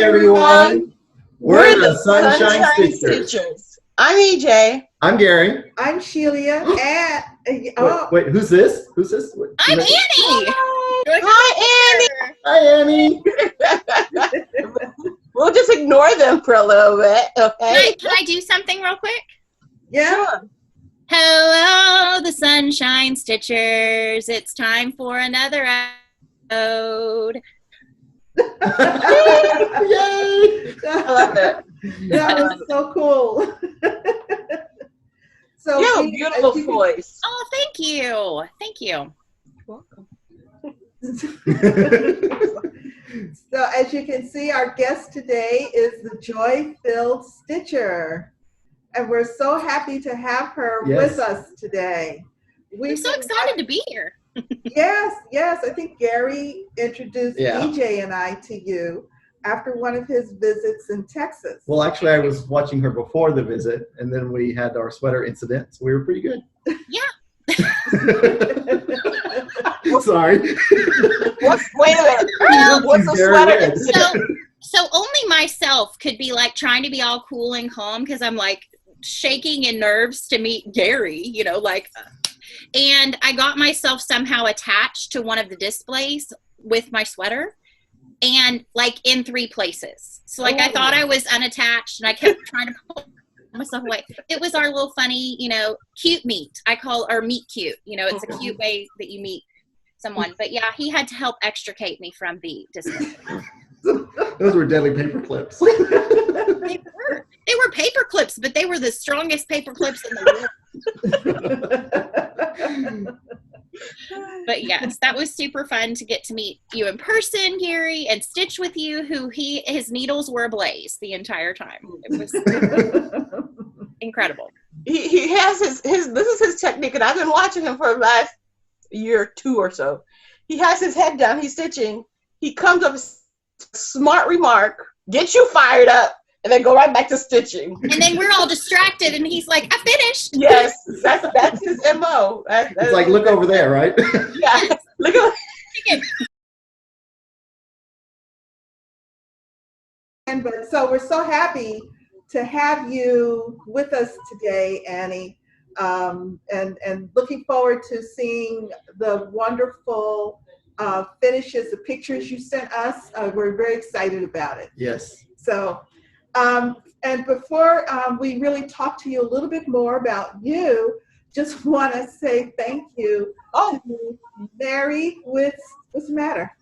everyone. We're the Sunshine Stitchers. I'm EJ. I'm Gary. I'm Shelia. And wait, who's this? Who's this? I'm Annie. Hi, Hi, Annie. Annie. We'll just ignore them for a little bit, okay? Can I do something real quick? Yeah. Sure. Hello, the Sunshine Stitchers. It's time for another episode. Yay! I love it. That was so cool. So You have a beautiful voice. Oh, thank you. Thank you. Welcome. So as you can see, our guest today is the joy-filled Stitcher. And we're so happy to have her with us today. I'm so excited to be here. Yes. I think Gary introduced EJ and I to you after one of his visits in Texas. Well, actually, I was watching her before the visit, and then we had our sweater incident, so we were pretty good. Yeah. Sorry. Wait a minute. What's the sweater incident? So only myself could be like trying to be all cool and calm because I'm like shaking in nerves to meet Gary, and I got myself somehow attached to one of the displays with my sweater and like in 3 places. So like I thought I was unattached and I kept trying to pull myself away. It was our little funny, cute meet. I call our meet cute. It's a cute way that you meet someone. But yeah, he had to help extricate me from the display. Those were deadly paper clips. They were paper clips, but they were the strongest paper clips in the world. But yes, that was super fun to get to meet you in person, Gary, and stitch with you, his needles were ablaze the entire time. It was incredible. He has his this is his technique, and I've been watching him for the last year or 2 or so. He has his head down, he's stitching, he comes up with a smart remark, gets you fired up, and then go right back to stitching. And then we're all distracted, and he's like, I finished. Yes, that's his MO. It's like, look over there, right? Yeah, look at But so we're so happy to have you with us today, Annie, and looking forward to seeing the wonderful finishes, the pictures you sent us. We're very excited about it. Yes. So, and before we really talk to you a little bit more about you, just want to say thank you to Mary with, what's the matter?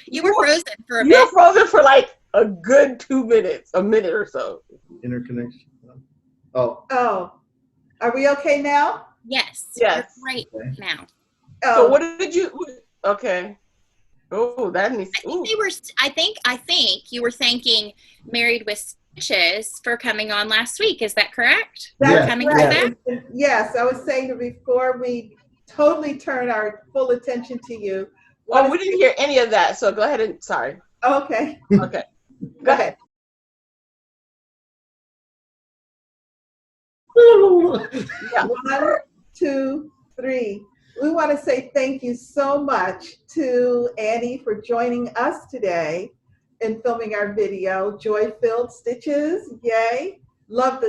You were frozen for a You bit. were frozen for like a good 2 minutes, a minute or so. Interconnection. Oh. Are we okay now? Yes. Yes. You're great now. So what did you? Okay. Oh, that needs. I think you were thanking Married with Stitches for coming on last week. Is that correct? That's coming correct. to that? Yes, I was saying that before we totally turn our full attention to you. Well, we didn't hear any of that, so go ahead and sorry. Okay. Okay. Go ahead. Yeah. 1, 2, 3. We want to say thank you so much to Annie for joining us today in filming our video, Joy-Filled Stitches. Yay. Love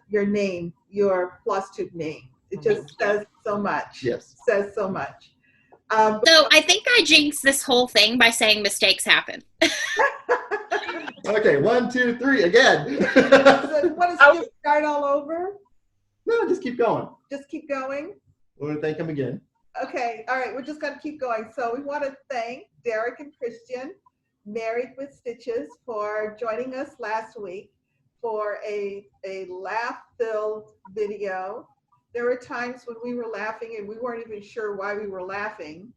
your name, your Flosstube name. It just says so much. Yes. Says so much. So I think I jinxed this whole thing by saying mistakes happen. Okay, 1, 2, 3, again. So what is it, start all over? No, just keep going. Just keep going? We want to thank him again. Okay, all right, we're just going to keep going. So we want to thank Derek and Christian, Married with Stitches, for joining us last week for a laugh-filled video. There were times when we were laughing and we weren't even sure why we were laughing.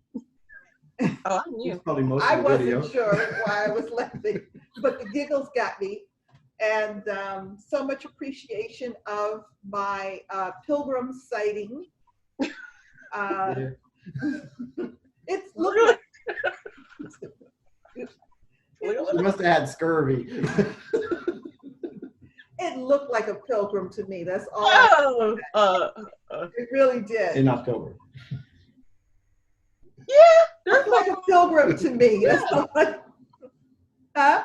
Oh, I knew. Probably most I of the video. wasn't sure why I was laughing, but the giggles got me. And so much appreciation of my pilgrim sighting. It's looking like You must have had scurvy. it looked like a pilgrim to me. That's all. It really did. In October. Yeah, It's like a pilgrim to me. That's all. Huh?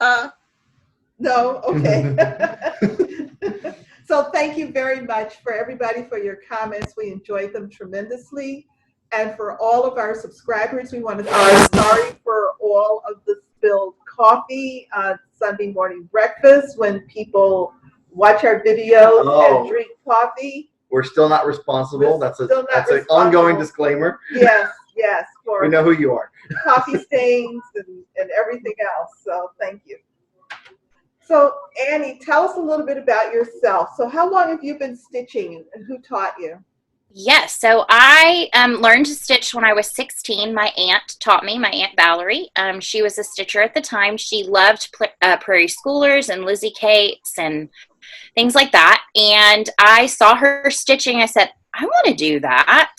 Uh, No? Okay. So thank you very much for everybody for your comments. We enjoyed them tremendously. And for all of our subscribers, we want to say sorry for all of the spilled coffee on Sunday morning breakfast when people watch our videos and drink coffee. We're still not responsible. That's an ongoing disclaimer. Yes, for We know who you are. coffee stains and everything else. So thank you. So Annie, tell us a little bit about yourself. So how long have you been stitching and who taught you? Yes, so I learned to stitch when I was 16. My aunt taught me, my Aunt Valerie. She was a stitcher at the time. She loved Prairie Schoolers and Lizzie Kates and things like that. And I saw her stitching. I said, I want to do that.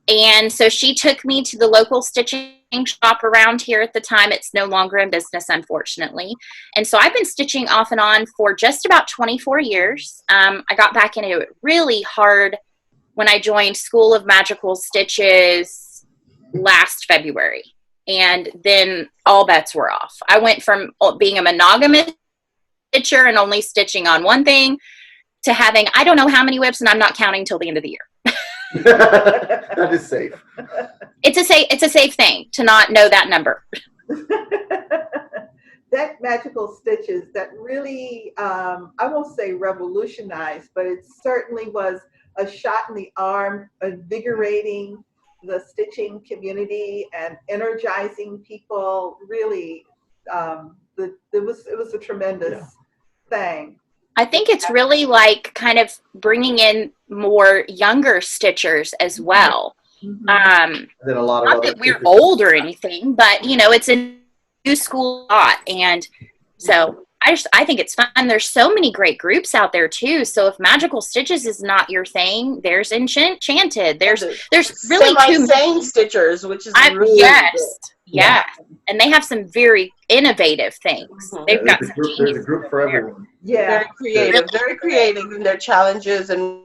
And so she took me to the local stitching shop around here at the time. It's no longer in business, unfortunately. And so I've been stitching off and on for just about 24 years. I got back into it really hard when I joined School of Magical Stitches last February. And then all bets were off. I went from being a monogamous stitcher and only stitching on one thing to having I don't know how many whips, and I'm not counting till the end of the year. That is safe. It's a safe thing to not know that number. That magical stitches that really, I won't say revolutionized, but it certainly was a shot in the arm, invigorating the stitching community and energizing people. Really, it was a tremendous thing. I think it's really like kind of bringing in more younger stitchers as well. Mm-hmm. Then a lot of Not that we're old or anything, but you know, it's a new school lot, and so I think it's fun. There's so many great groups out there too. So if magical stitches is not your thing, there's Enchanted. There's really two same stitchers, which is really yes. good. Yeah, and they have some very innovative things. Mhm. They've got some there's a group for everyone. Yeah, Very creative in their challenges and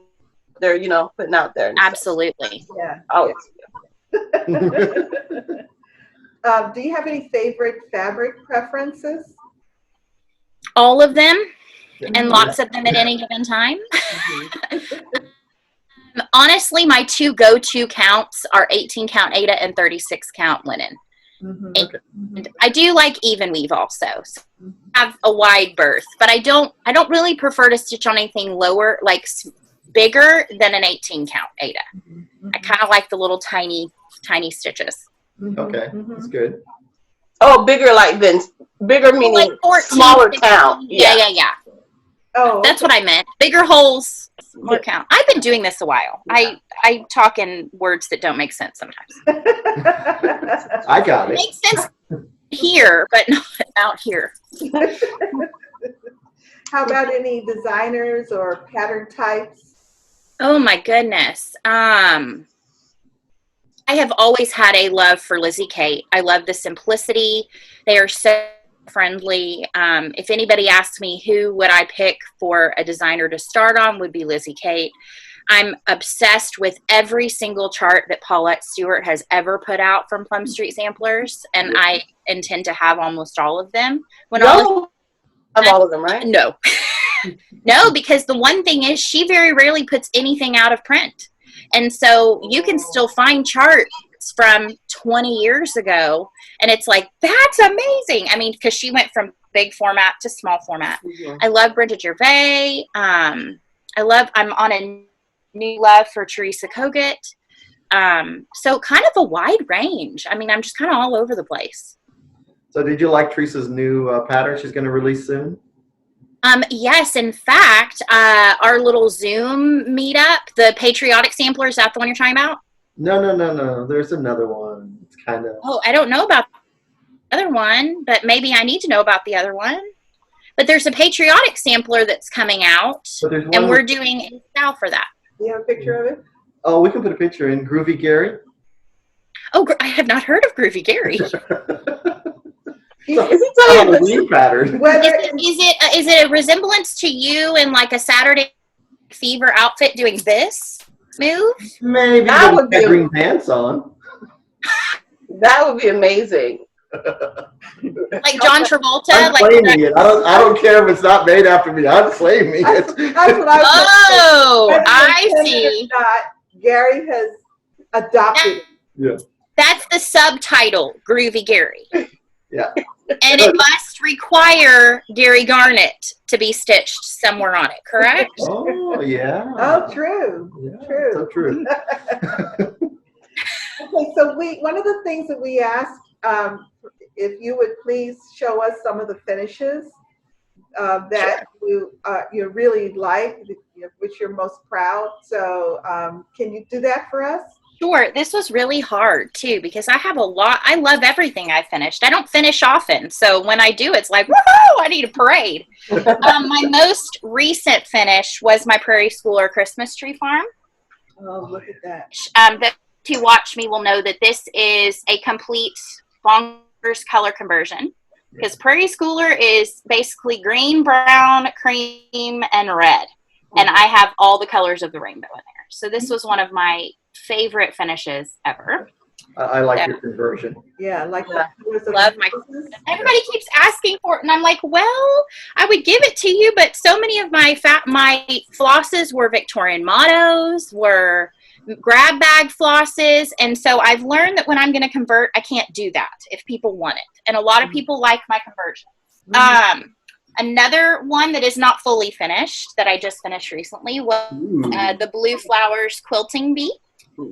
they're putting out there. Absolutely. yeah. Oh, Do you have any favorite fabric preferences? All of them, and lots of them at any given time. Honestly, my two go-to counts are 18 count Aida and 36 count linen. Mm-hmm. And I do like even weave also. So I have a wide berth, but I don't really prefer to stitch on anything lower, like bigger than an 18 count Aida. Mm-hmm. I kind of like the little tiny stitches. Okay, that's good. Oh, bigger meaning Like 14, smaller 15. count. Yeah. Oh, That's what I meant. Bigger holes, more count. I've been doing this a while. I talk in words that don't make sense sometimes. I got It it. makes sense here, but not out here. How about any designers or pattern types? Oh my goodness. I have always had a love for Lizzie Kate. I love the simplicity. They are so friendly. If anybody asks me who would I pick for a designer to start on, would be Lizzie Kate. I'm obsessed with every single chart that Paulette Stewart has ever put out from Plum Street Samplers, and I intend to have almost all of them. All of them, right? No. No, because the one thing is she very rarely puts anything out of print. And so you can still find charts from 20 years ago, and it's like, that's amazing. I mean, because she went from big format to small format. Mm-hmm. I love Brenda Gervais. I'm on a new love for Teresa Kogut. So kind of a wide range. I mean, I'm just kind of all over the place. So did you like Teresa's new pattern she's going to release soon? Yes, in fact, our little Zoom meetup, the Patriotic Sampler, is that the one you're talking about? No. There's another one. It's kind of. Oh, I don't know about the other one, but maybe I need to know about the other one. But there's a Patriotic Sampler that's coming out, and we're doing a style for that. Do you have a picture of it? Oh, we can put a picture in. Groovy Gary. Oh, I have not heard of Groovy Gary. Halloween pattern. Is it a resemblance to you in like a Saturday Fever outfit doing this move? Maybe that would be green pants on. That would be amazing. Like John Travolta. I'm Like claiming it. I don't care if it's not made after me. I'm claiming it. That's what I was oh, I President see. or not, Gary has adopted. Yeah. That's the subtitle, Groovy Gary. Yeah. And it must require Gary Garnett to be stitched somewhere on it, correct? Oh, yeah. Oh, true. Yeah, True. so true. Okay, so one of the things that we asked, if you would please show us some of the finishes that you really like, which you're most proud. So can you do that for us? Sure. This was really hard too because I have a lot. I love everything I finished. I don't finish often, so when I do, it's like woohoo! I need a parade. My most recent finish was my Prairie Schooler Christmas tree farm. Oh, look at that! Those who watch me will know that this is a complete bonkers color conversion because Prairie Schooler is basically green, brown, cream, and red, and I have all the colors of the rainbow in there. So this was one of my favorite finishes ever. I like your conversion. Yeah, like that. Love my. Everybody keeps asking for it, and I'm like, well, I would give it to you, but so many of my flosses were Victorian Mottos, were grab bag flosses, and so I've learned that when I'm going to convert, I can't do that if people want it, and a lot of people like my conversion. Another one that is not fully finished that I just finished recently was the Blue Flowers Quilting Bee.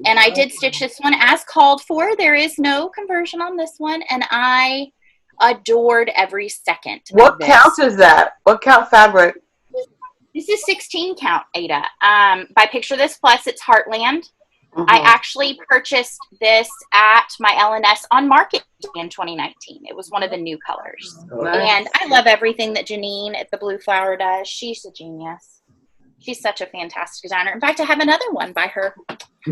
And I did stitch this one as called for. There is no conversion on this one, and I adored every second. What count is that? What count fabric? This is 16 count, Ada. By Picture This Plus, it's Heartland. I actually purchased this at my LNS on Market in 2019. It was one of the new colors. And I love everything that Janine at the Blue Flower does. She's a genius. She's such a fantastic designer. In fact, I have another one by her.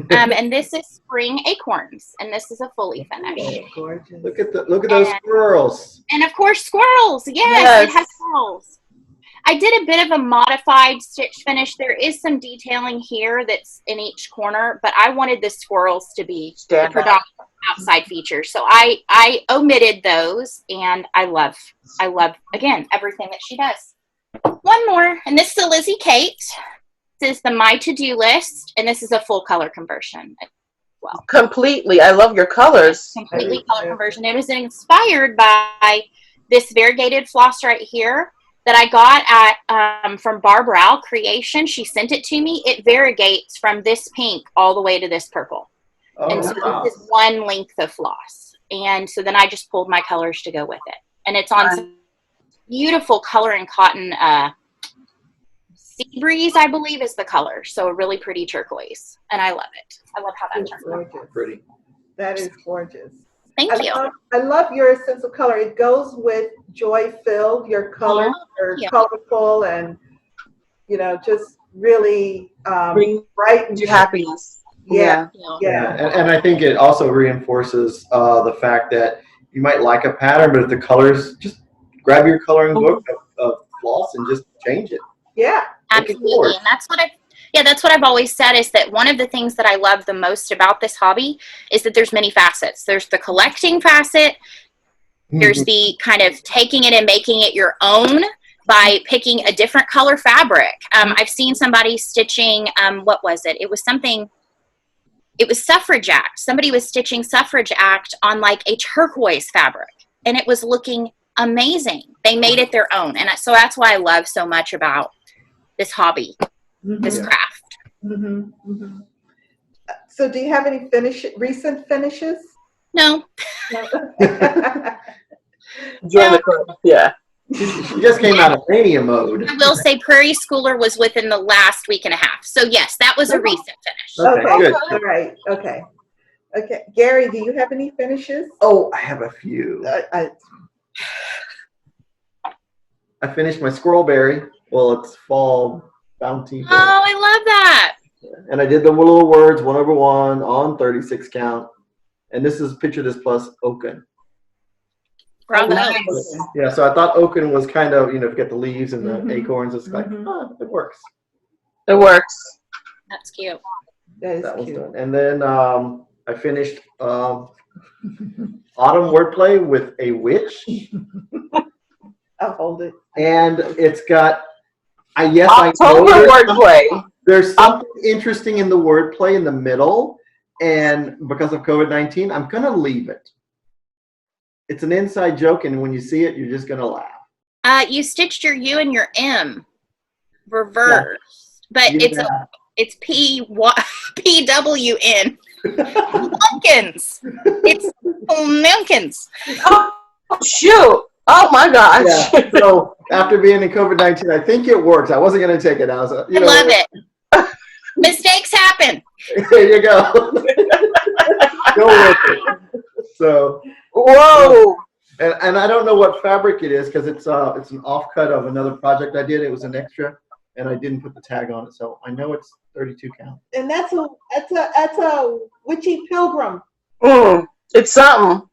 And this is Spring Acorns, and this is a fully finished. Oh, gorgeous. Look at those squirrels. And of course, squirrels. Yes, it has squirrels. I did a bit of a modified stitch finish. There is some detailing here that's in each corner, but I wanted the squirrels to be the predominant outside features. So I omitted those, and I love, again, everything that she does. One more, and this is a Lizzie Kate. This is the My To-Do List, and this is a full color conversion. Well, completely. I love your colors. Completely color conversion. It was inspired by this variegated floss right here that I got at from Barbara Creation. She sent it to me. It variegates from this pink all the way to this purple. And so this is one length of floss. And so then I just pulled my colors to go with it. And it's on some beautiful color and cotton Sea Breeze, I believe, is the color. So a really pretty turquoise. And I love it. I love how that turns out. Pretty. That is gorgeous. Thank you. I love your sense of color. It goes with joy filled. Your colors are colorful and, just really bright and happiness. Yeah. And I think it also reinforces the fact that you might like a pattern, but if the colors, just grab your coloring book of floss and just change it. Yeah. Absolutely. And that's what I've always said is that one of the things that I love the most about this hobby is that there's many facets. There's the collecting facet. There's the kind of taking it and making it your own by picking a different color fabric. I've seen somebody stitching, what was it? It was Suffrage Act. Somebody was stitching Suffrage Act on like a turquoise fabric, and it was looking amazing. They made it their own. And so that's why I love so much about this hobby, this craft. So do you have any recent finishes? No. Yeah. She just came out of mania mode. I will say Prairie Schooler was within the last week and a half. So yes, that was a recent finish. Okay, good. All right. Okay. Gary, do you have any finishes? Oh, I have a few. I finished my Squirrel Berry. Well, it's fall bounty. Oh, I love that. And I did the little words 1 over 1 on 36 count. And this is Picture This Plus Oaken. Bravo. Yeah, so I thought Oaken was kind of, if you get the leaves and the acorns, it's like, it works. It works. That's cute. That is That was cute. done. And then I finished autumn wordplay with a witch. I'll hold it. And it's got, I know October wordplay. there's something interesting in the wordplay in the middle. And because of COVID-19, I'm going to leave it. It's an inside joke, and when you see it, you're just going to laugh. You stitched your U and your M reversed, but it's PWN. Pumpkins. It's pumpkins. Oh, shoot. Oh, my gosh. Yeah. So after being in COVID-19, I think it works. I wasn't going to take it. I love it. Mistakes happen. There you go. Go with it. So. Whoa. And I don't know what fabric it is because it's an offcut of another project I did. It was an extra, and I didn't put the tag on it, so I know it's 32 count. And that's a witchy pilgrim. It's something.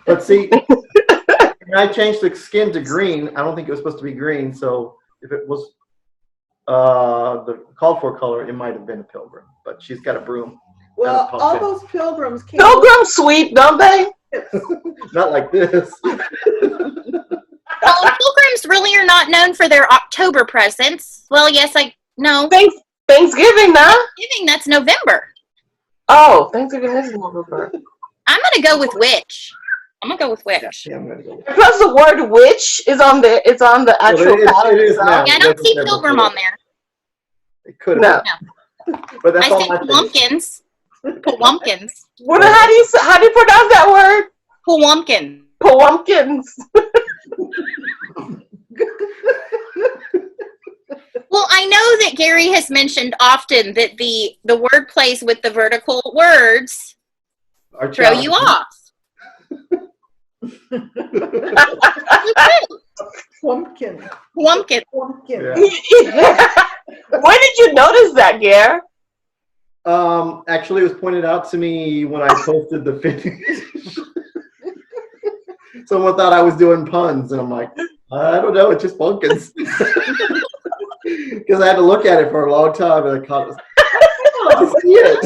But see, when I changed the skin to green, I don't think it was supposed to be green. So if it was the called for color, it might have been a pilgrim. But she's got a broom. Well, all those pilgrims came. Pilgrims sweep, don't they? Not like this. Well, pilgrims really are not known for their October presents. Well, yes, no. Thanksgiving, now? Thanksgiving, that's November. Oh, Thanksgiving is November. I'm going to go with witch. I'm going to go with witch. Yeah, I'm gonna go with Plus the word witch is on the actual pattern. It is now. Yeah, I don't see pilgrim on there. It could have. No. But that's I all see my things. plumpkins. Plumpkins. How do you pronounce that word? Plumpkin. Pumpkins. Well, I know that Gary has mentioned often that the word plays with the vertical words throw you off. Pumpkin. Plumpkin. Pumpkin. Yeah. Where did you notice that, Gare? Actually, it was pointed out to me when I posted the finish. Someone thought I was doing puns, and I'm like, I don't know, it's just pumpkins. Because I had to look at it for a long time, and I caught it. I see it.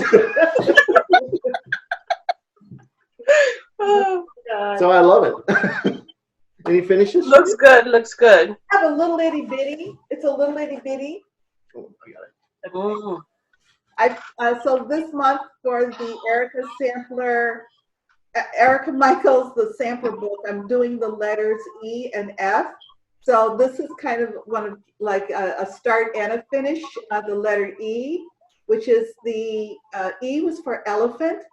Oh, God. So I love it. Any finishes? Looks good. I have a little itty bitty. It's a little itty bitty. Oh, I got it. So this month for the Erica Michaels, the sampler book, I'm doing the letters E and F. So this is kind of one of like a start and a finish. The letter E, which is the E was for elephant,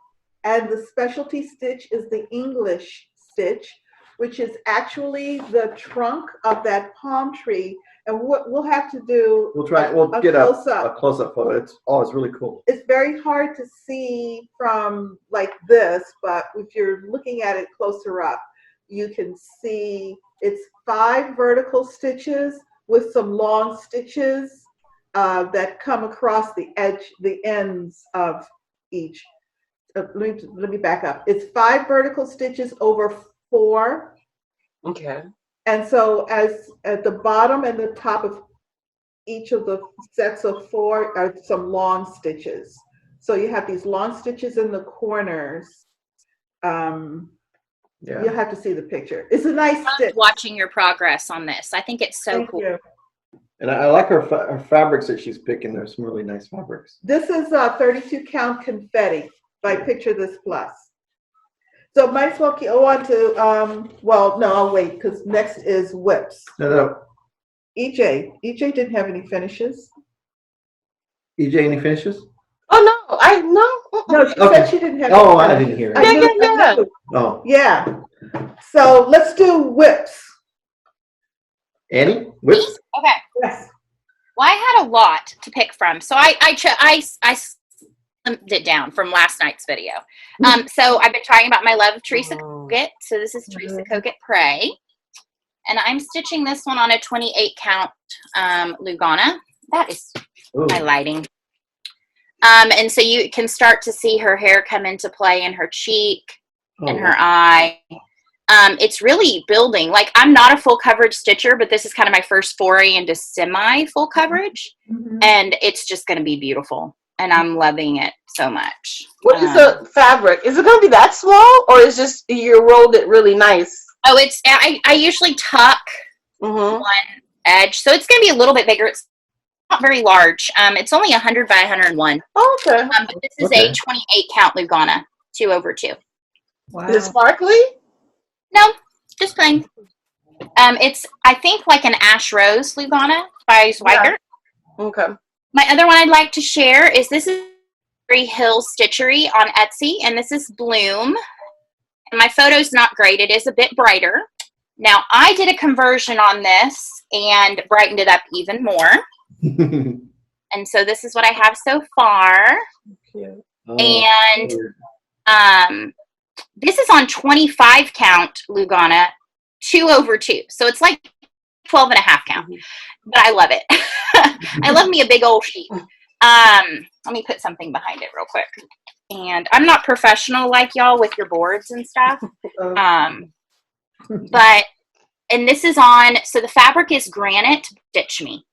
and the specialty stitch is the English stitch, which is actually the trunk of that palm tree. And what we'll have to do, we'll get a close-up photo. It's really cool. It's very hard to see from like this, but if you're looking at it closer up, you can see it's 5 vertical stitches with some long stitches that come across the ends of each. Let me back up. It's 5 vertical stitches over 4. Okay. And so as at the bottom and the top of each of the sets of 4 are some long stitches. So you have these long stitches in the corners. Yeah. You'll have to see the picture. It's a nice stitch. Watching your progress on this. I think it's so Thank cool. you. And I like her fabrics that she's picking. There's some really nice fabrics. This is 32 count confetti by Picture This Plus. So might as well go on to, well, no, I'll wait because next is whips. No. EJ didn't have any finishes. EJ, any finishes? Oh, No, she said she didn't have any Oh, I finishes. didn't hear it. I knew. Oh. Yeah. So let's do whips. Annie? Whips? Okay. Yes. Well, I had a lot to pick from, so I slimmed it down from last night's video. So I've been talking about my love of Teresa Kogut. So this is Teresa Kogut Prey, and I'm stitching this one on a 28 count Lugana. That is my lighting. And so you can start to see her hair come into play in her cheek and her eye. It's really building. Like, I'm not a full coverage stitcher, but this is kind of my first foray into semi full coverage. And it's just going to be beautiful. and I'm loving it so much. What is the fabric? Is it going to be that small, or is just you rolled it really nice? Oh, it's I usually tuck one edge, so it's going to be a little bit bigger. It's not very large. It's only 100 by 101. Oh, okay. But this is a 28 count Lugana, 2/2. Wow. Is it sparkly? No, just plain. It's I think like an ash rose Lugana by Zwicker. Yeah. Okay. My other one I'd like to share is this is Berry Hill Stitchery on Etsy, and this is Bloom. And my photo's not great. It is a bit brighter. Now, I did a conversion on this and brightened it up even more. And so this is what I have so far. Cute. And this is on 25 count Lugana, 2/2. So it's like 12.5 count. But I love it. I love me a big old sheet. Let me put something behind it real quick. And I'm not professional like y'all with your boards and stuff. But, and this is on, so the fabric is Granite Stitch Me.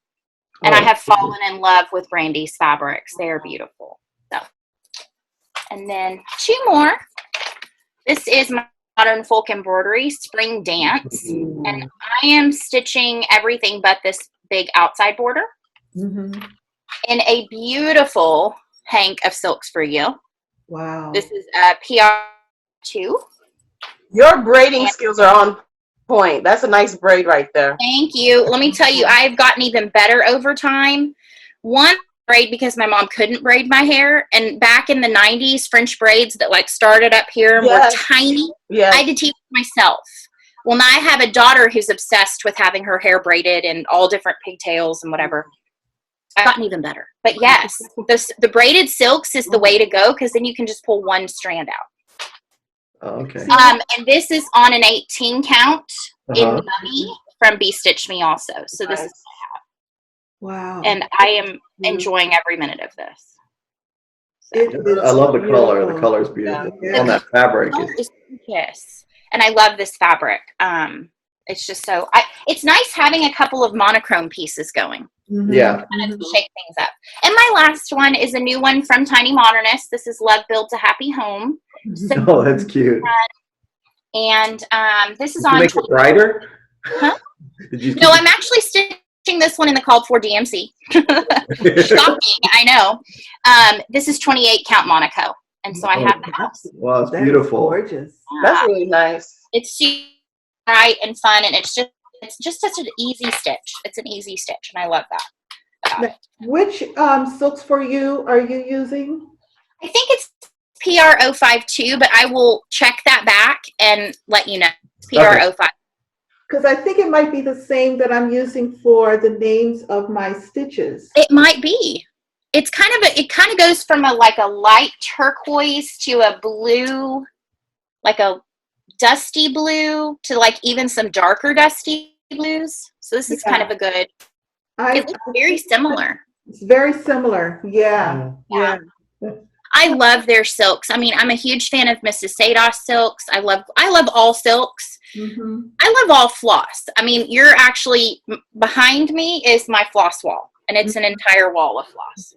And I have fallen in love with Brandy's fabrics. They're beautiful. So, and then 2 more. This is my Modern Folk Embroidery Spring Dance. And I am stitching everything but this big outside border. In a beautiful hank of silks for you. Wow. This is PR2. Your braiding skills are on point. That's a nice braid right there. Thank you. Let me tell you, I've gotten even better over time. One, braid because my mom couldn't braid my hair. And back in the 90s, French braids that like started up here were tiny. I had to teach myself. Well, now I have a daughter who's obsessed with having her hair braided and all different pigtails and whatever. I've gotten even better. But yes, the braided silks is the way to go because then you can just pull one strand out. Oh, okay. And this is on an 18 count in Mummy from Bee Stitch Me also. So this is what I have. Wow. And I am enjoying every minute of this. I love the color. The color is beautiful. Yeah. On that fabric. Yes. And I love this fabric. It's just so, it's nice having a couple of monochrome pieces going. Yeah. Kind of shake things up. And my last one is a new one from Tiny Modernist. This is Love Builds a Happy Home. So, Oh, that's cute. and this is Did you on. make it brighter? Huh? No, I'm actually stitching this one in the called for DMC. Shocking, I know. This is 28 count Monaco. And so I have the house. Wow, it's That is beautiful. gorgeous. That's really nice. It's super bright and fun, and it's just such an easy stitch. It's an easy stitch, and I love that. Which silks for you are you using? I think it's PR052, but I will check that back and let you know. It's PR05. Because I think it might be the same that I'm using for the names of my stitches. It might be. It's it kind of goes from a light turquoise to a blue, like a dusty blue to even some darker dusty blues. So this is kind of a good. It looks very similar. It's very similar. Yeah. I love their silks. I mean, I'm a huge fan of Mrs. Sados silks. I love all silks. I love all floss. I mean, you're actually behind me is my floss wall, and it's an entire wall of floss.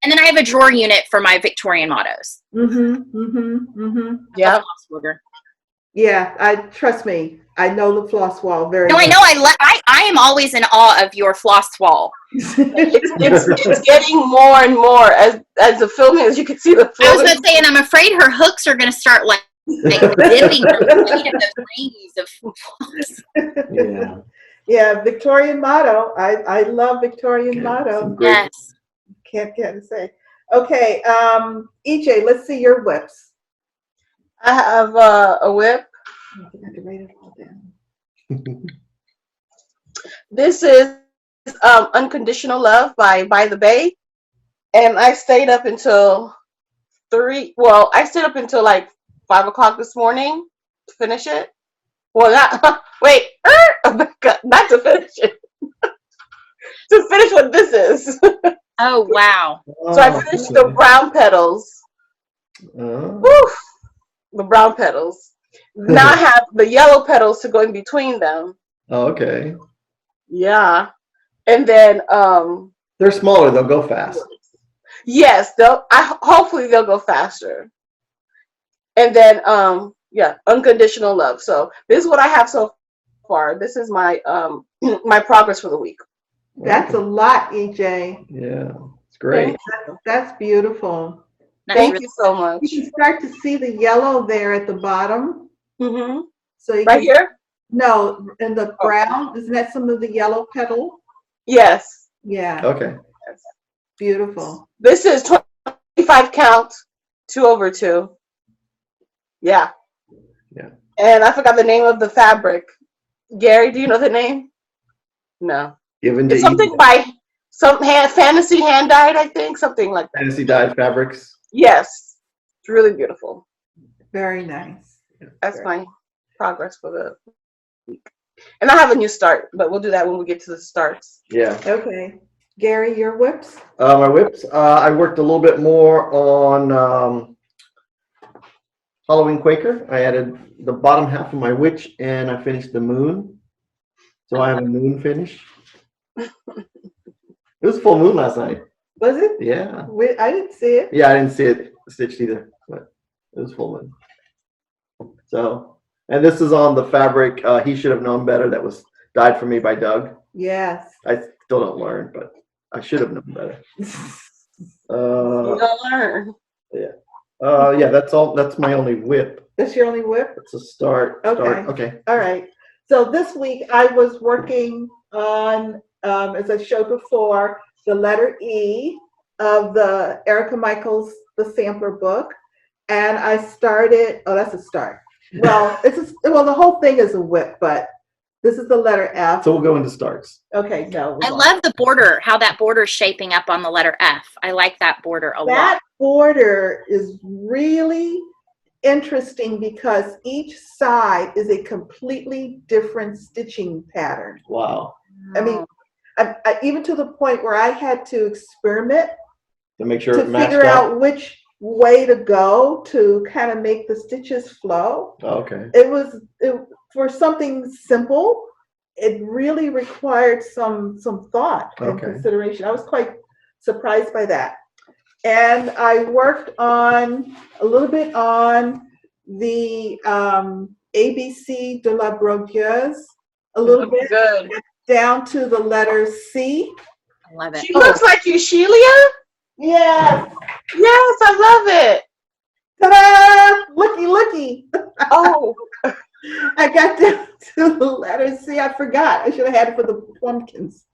And then I have a drawer unit for my Victorian mottos. Yeah. Yeah. Trust me. I know the floss wall very well. I know. I am always in awe of your floss wall. It's getting more and more as the filming, as you can see the filming. I was going to say, and I'm afraid her hooks are going to start dipping the rings of floss. Yeah, Victorian Motto. I love Victorian Motto. Yes. Can't say. Okay, EJ, let's see your whips. I have a whip. I think I can write it all down. This is Unconditional Love by the Bay. And I stayed up until 3. Well, I stayed up until 5 o'clock this morning to finish it. Well, not wait, not to finish it. To finish what this is. Oh wow! So I finished the brown petals. Woo, the brown petals. Now I have the yellow petals to go in between them. Oh, okay. Yeah, and then they're smaller. They'll go fast. Yes, hopefully they'll go faster. And then unconditional love. So this is what I have so far. This is my my progress for the week. That's a lot, EJ. Yeah, it's great. That's beautiful. Thank you so much. You can start to see the yellow there at the bottom. Mm-hmm. So you Right here? No, in the brown. Isn't that some of the yellow petal? Yes. Yeah. Okay. Beautiful. This is 25 count, 2/2. Yeah. Yeah. And I forgot the name of the fabric. Gary, do you know the name? No. Given to It's something Eden. by some fantasy hand dyed, I think, something like that. Fantasy dyed fabrics. Yes. It's really beautiful. Very nice. That's my progress for the week. And I have a new start, but we'll do that when we get to the starts. Yeah. Okay. Gary, your whips? My whips. I worked a little bit more on Halloween Quaker. I added the bottom half of my witch, and I finished the moon. So I have a moon finish. It was full moon last night. Was it? Yeah. I didn't see it. Yeah, I didn't see it stitched either, but it was full moon. So, and this is on the fabric. He should have known better. That was dyed for me by Doug. Yes. I still don't learn, but I should have known better. You don't learn. Yeah, that's all. That's my only whip. That's your only whip? It's a start. Okay. Okay. All right. So this week I was working on, as I showed before, the letter E of the Erica Michaels, the sampler book. And I started, that's a start. Well, the whole thing is a whip, but this is the letter F. So we'll go into starts. Okay, no. I love the border, how that border's shaping up on the letter F. I like that border a lot. That border is really interesting because each side is a completely different stitching pattern. Wow. I mean, I even to the point where I had to experiment To make sure to it matched figure up. out which way to go to kind of make the stitches flow. Okay. For something simple, it really required some thought and Okay. consideration. I was quite surprised by that. And I worked a little bit on the ABC de la Brogueuse, a little bit Good. down to the letter C. I love it. She looks like you, Shelia? Yes. Yes, I love it. Ta-da! Looky. Oh. I got down to the letter C. I forgot. I should have had it for the pumpkins.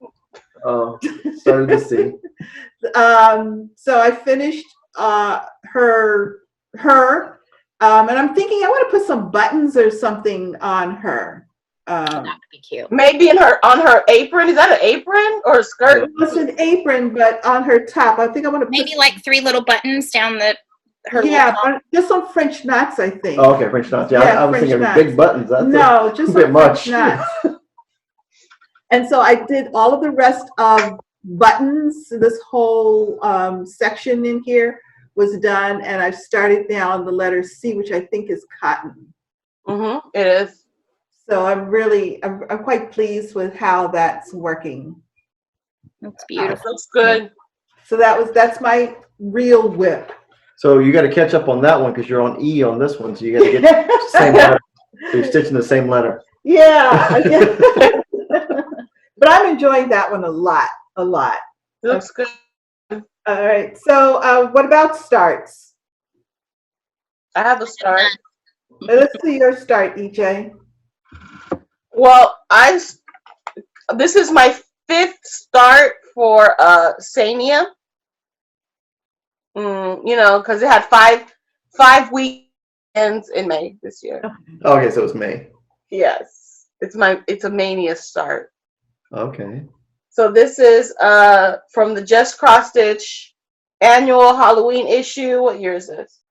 Oh, started to see. So I finished her, and I'm thinking I want to put some buttons or something on her. That would be cute. Maybe on her apron. Is that an apron or a skirt? It's an apron, but on her top. I think I want to put Maybe like 3 little buttons down her just some French knots, I think. Oh, okay, French knots. Yeah, I was French thinking knots. big buttons. That's No, just a bit some much. French knots. And so I did all of the rest of buttons. This whole section in here was done, and I've started down the letter C, which I think is cotton. Mm-hmm. It is. So I'm quite pleased with how that's working. That's beautiful. Looks good. So that's my real whip. So you got to catch up on that one because you're on E on this one. So you got to get the same letter. So you're stitching the same letter. Yeah. But I'm enjoying that one a lot. Looks good. All right. So what about starts? I have a start. Let's see your start, EJ. Well, this is my 5th start for Sania. Because it had five weekends in May this year. Okay, so it's May. Yes, it's a Mania start. Okay. So this is from the Just Cross Stitch annual Halloween issue. What year is this?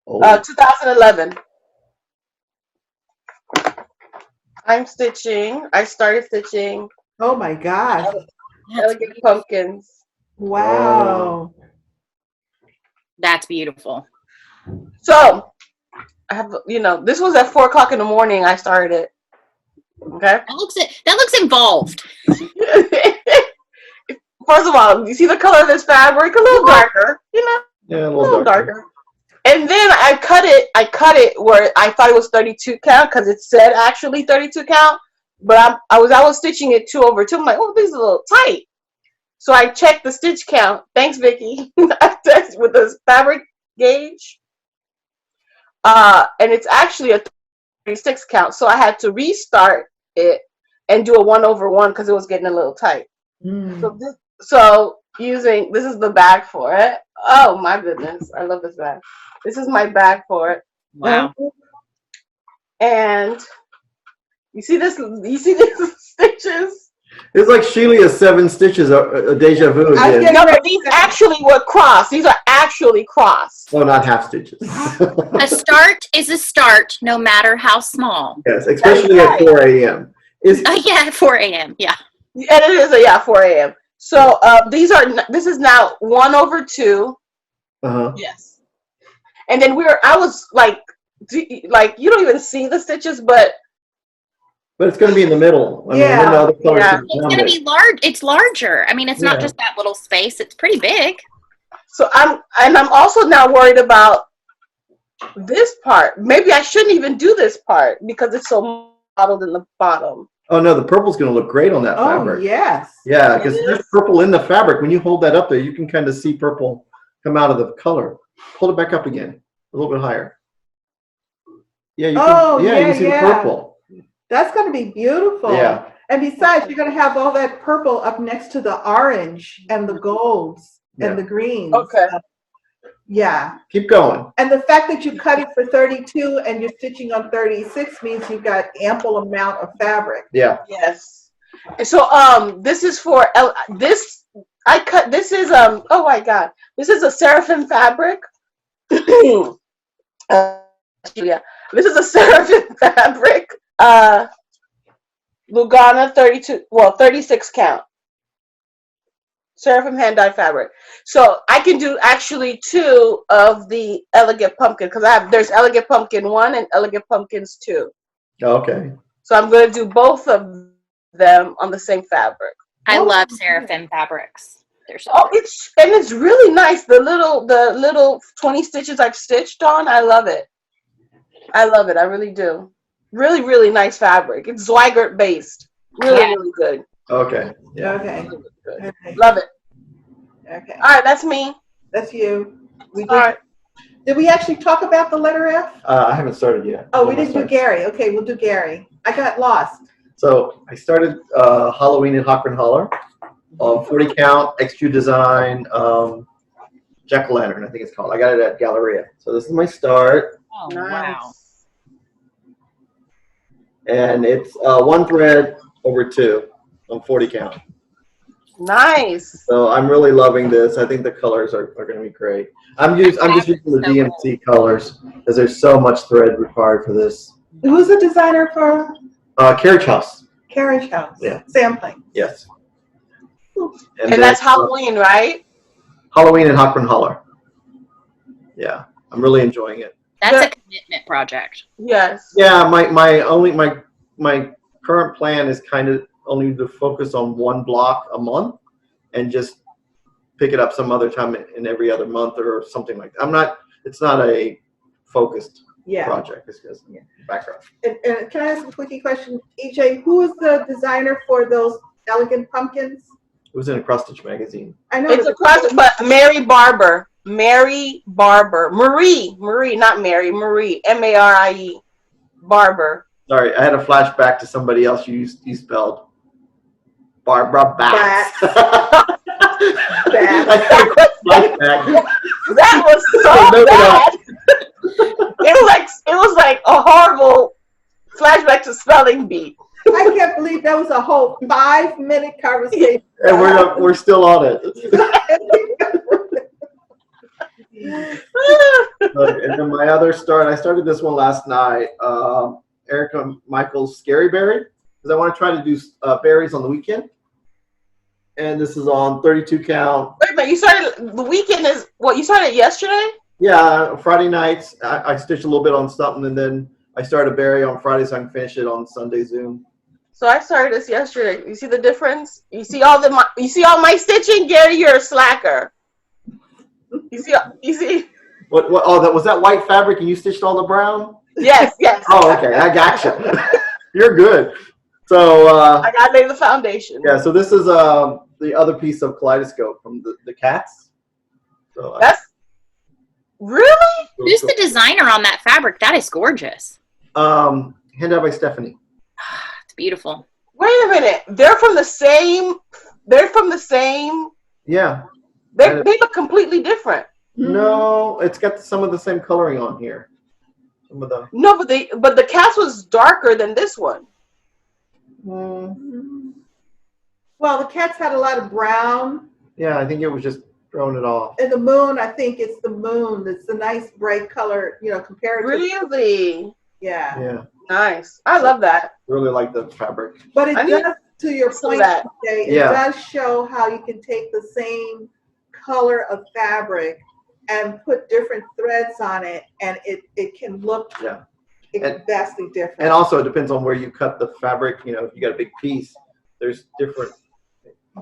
Oh. 2011. I started stitching Oh my gosh. elegant pumpkins. Wow. That's beautiful. So I have, this was at 4:00 in the morning. I started it. Okay. That looks involved. first of all, you see the color of this fabric? A little darker, you know? Yeah, a A little darker. darker. And then I cut it where I thought it was 32 count because it said actually 32 count. But I was stitching it 2/2. I'm like, oh, this is a little tight. So I checked the stitch count. Thanks, Vicky. I tested with the fabric gauge. And it's actually a 36 count. So I had to restart it and do a 1/1 because it was getting a little tight. So using, this is the bag for it. Oh my goodness. I love this bag. This is my bag for it. Wow. And you see this? You see these stitches? It's like Shelia's 7 stitches, a deja vu again. No, but these actually were crossed. These are actually crossed. Oh, not half stitches. A start is a start, no matter how small. Yes, especially at 4 a.m. Yeah, 4 a.m. Yeah. And it is 4 a.m. So this is now 1/2. Yes. And then I was like you don't even see the stitches, but it's going to be in the middle. I mean, It's going to be large. It's larger. I mean, it's not just that little space. It's pretty big. So I'm also now worried about this part. Maybe I shouldn't even do this part because it's so modeled in the bottom. Oh no, the purple's going to look great on that fabric. Oh yes. Yeah, because there's purple in the fabric. When you hold that up there, you can kind of see purple come out of the color. Hold it back up again, a little bit higher. Yeah, you can. You see the purple. That's going to be beautiful. Yeah. And besides, you're going to have all that purple up next to the orange and the golds and the greens. Okay. Yeah. Keep going. And the fact that you cut it for 32 and you're stitching on 36 means you've got ample amount of fabric. Yeah. Yes. And so this is for oh my god, this is a seraphim fabric. Yeah, this is a seraphim fabric. Lugana 36 count. Seraphim hand dyed fabric. So I can do actually 2 of the elegant pumpkin because there's elegant pumpkin 1 and elegant pumpkins 2. Okay. So I'm going to do both of them on the same fabric. I love seraphim fabrics. They're so it's really nice. The little 20 stitches I've stitched on, I love it. I really do. Really, really nice fabric. It's Zweigert based. Really good. Okay. Yeah. Okay. Good. Love it. Okay. All right, that's me. That's you. Did we actually talk about the letter F? I haven't started yet. Oh, we didn't do Gary. Okay, we'll do Gary. I got lost. So I started Halloween in Hocker and Holler. 40 count, extrude design, jack-o'-lantern, I think it's called. I got it at Galleria. So this is my start. Oh, wow. And it's 1 thread over 2 on 40 count. Nice. So I'm really loving this. I think the colors are going to be great. I'm just using the DMC colors because there's so much thread required for this. Who's the designer for Carriage House. Carriage House? Yeah. Sampling. Yes. And that's Halloween, right? Halloween in Hocker and Holler. Yeah, I'm really enjoying it. That's a commitment project. Yes. Yeah, my current plan is kind of only to focus on 1 block a month and just pick it up some other time in every other month or something like that. It's not a focused project. It's just background. And can I ask a quickie question? EJ, who is the designer for those elegant pumpkins? It was in a cross stitch magazine. I know it's a cross, but Marie, not Mary, Marie, Marie, Barber. Sorry, I had a flashback to somebody else you spelled Barbara Bass. That was so bad. It was like a horrible flashback to spelling bee. I can't believe that was a whole 5-minute conversation. And we're still on it. And then my other start, I started this one last night. Erica Michael's Scary Berry, because I want to try to do berries on the weekend. And this is on 32 count. Wait a minute, you started, the weekend is, what, you started yesterday? Yeah, Friday nights, I stitched a little bit on something, and then I started a berry on Friday so I can finish it on Sunday Zoom. So I started this yesterday. You see the difference? You see all my stitching, Gary? You're a slacker. You see? What? Oh, was that white fabric and you stitched all the brown? Yes. Oh, okay. I gotcha. You're good. So I gotta lay the foundation. yeah. So this is the other piece of kaleidoscope from the cats. So That's really. Who's the designer on that fabric? That is gorgeous. Handed out by Stephanie. It's beautiful. Wait a minute. They're from the same. Yeah. They look completely different. No, it's got some of the same coloring on here. Some of the. No, but the cats was darker than this one. Well, the cats had a lot of brown. Yeah, I think it was just throwing it off. And the moon, I think it's the moon. It's a nice bright color, compared to. Really? Yeah. Yeah. Nice. I love that. Really like the fabric. But it does, to your point, today, it does show how you can take the same color of fabric and put different threads on it, and it can look vastly different. And also, it depends on where you cut the fabric. If you got a big piece, there's different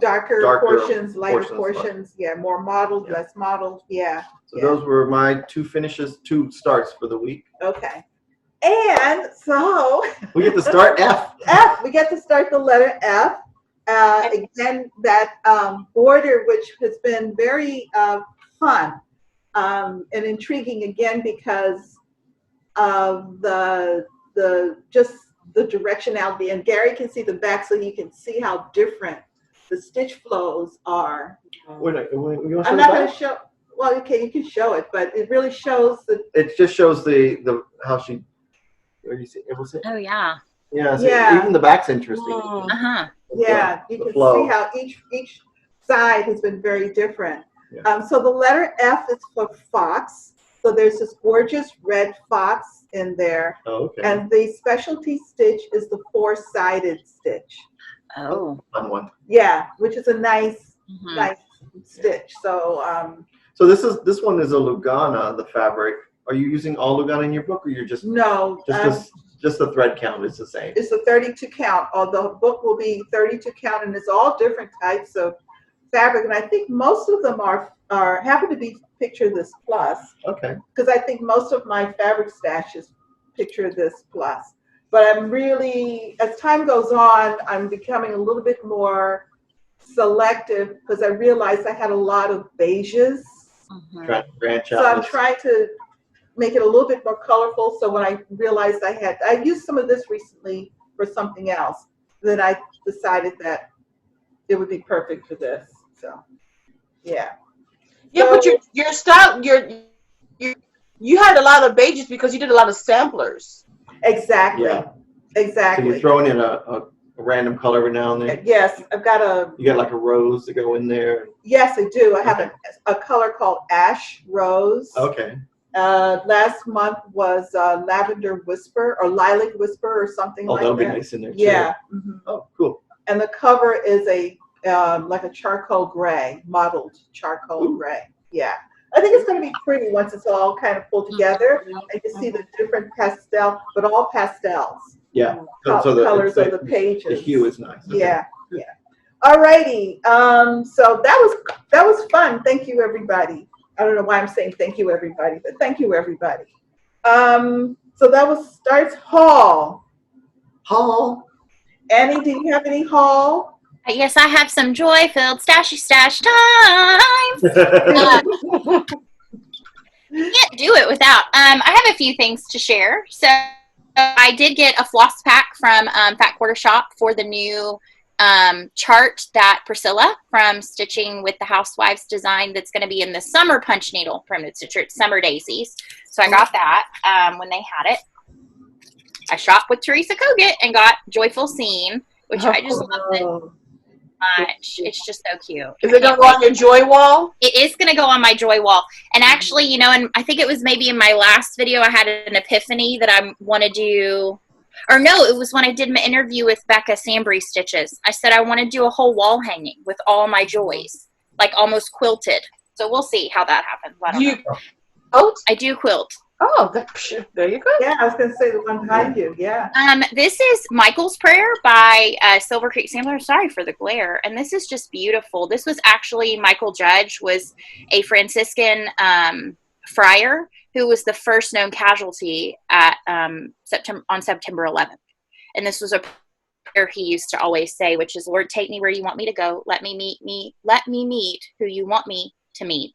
darker portions, lighter portions. Yeah, more modeled, less modeled. Yeah. So those were my two starts for the week. Okay. And so we get to start F. We get to start the letter F. Again, that border, which has been very fun and intriguing, again, because of the directionality. And Gary can see the back, so you can see how different the stitch flows are. I'm not going to show. Well, okay, you can show it, but it really shows the. It just shows the how she. Where you see it? Oh yeah. Yeah. So even the back's interesting. Yeah, you can see how each side has been very different. Yeah. So the letter F is for fox. So there's this gorgeous red fox in there. Oh, okay. And the specialty stitch is the 4-sided stitch. Oh. Fun one. Yeah, which is a nice stitch. So so this one is a Lugana, the fabric. Are you using all Lugana in your book, or you're just just the thread count is the same? It's the 32 count. The book will be 32 count, and it's all different types of fabric. And I think most of them are happen to be picture this plus. Okay. Because I think most of my fabric stashes picture this plus. But I'm really, as time goes on, I'm becoming a little bit more selective because I realized I had a lot of beiges. Trying to branch out. So I'm trying to make it a little bit more colorful. So when I realized I used some of this recently for something else, then I decided that it would be perfect for this. So, yeah. Yeah, but your style, you had a lot of beiges because you did a lot of samplers. Exactly. Yeah. Exactly. So you're throwing in a random color every now and then? Yes, I've got You got like a rose to go in there? Yes, I do. I have a color called Ash Rose. Okay. Last month was Lavender Whisper or Lilac Whisper or something like that. Oh, that'll be nice in there too. Yeah. Mm-hmm. Oh, cool. And the cover is like a charcoal gray, modeled charcoal gray. Yeah. I think it's going to be pretty once it's all kind of pulled together. And you see the different pastel, but all pastels. Yeah. So the colors of the pages. The hue is nice. Okay. Yeah. Yeah. All righty. So that was fun. Thank you, everybody. I don't know why I'm saying thank you, everybody, but thank you, everybody. So that starts haul. Haul. Annie, do you have any haul? Yes, I have some joy-filled stashy stash times. Can't do it without. I have a few things to share. So I did get a floss pack from Fat Quarter Shop for the new chart that Priscilla from Stitching with the Housewives designed that's going to be in the summer punch needle permanent stitcher. It's Summer Daisies. So I got that when they had it. I shopped with Teresa Kogut and got Joyful Scene, which I just love it much. It's just so cute. Is it going to go on your joy wall? It is going to go on my joy wall. And actually, and I think it was maybe in my last video, I had an epiphany that I want to do. Or no, it was when I did my interview with Becca Sambry Stitches. I said I want to do a whole wall hanging with all my joys, like almost quilted. So we'll see how that happens. I don't know. Quilt? I do quilt. Oh, there you go. Yeah, I was going to say the one behind you. Yeah. This is Michael's Prayer by Silver Creek Sampler. Sorry for the glare. And this is just beautiful. This was actually Michael Judge was a Franciscan friar who was the first known casualty at September 11th. And this was a prayer he used to always say, which is, Lord, take me where you want me to go. Let me meet who you want me to meet.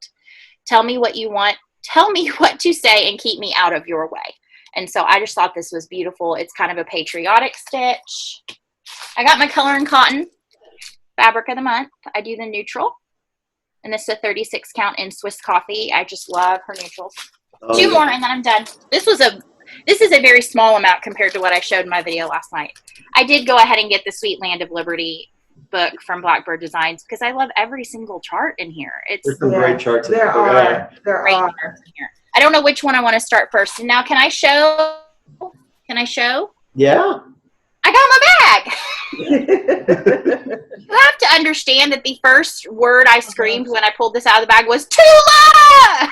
Tell me what you want. Tell me what to say and keep me out of your way. And so I just thought this was beautiful. It's kind of a patriotic stitch. I got my Color and Cotton fabric of the month. I do the neutral. And this is a 36 count in Swiss Coffee. I just love her neutrals. Oh, Two more and then I'm done. This is a very small amount compared to what I showed in my video last night. I did go ahead and get the Sweet Land of Liberty book from Blackbird Designs because I love every single chart in here. There's some great charts in There are. great charts in here. I don't know which one I want to start first. And now can I show? Yeah. I got my bag. You have to understand that the first word I screamed when I pulled this out of the bag was Tula!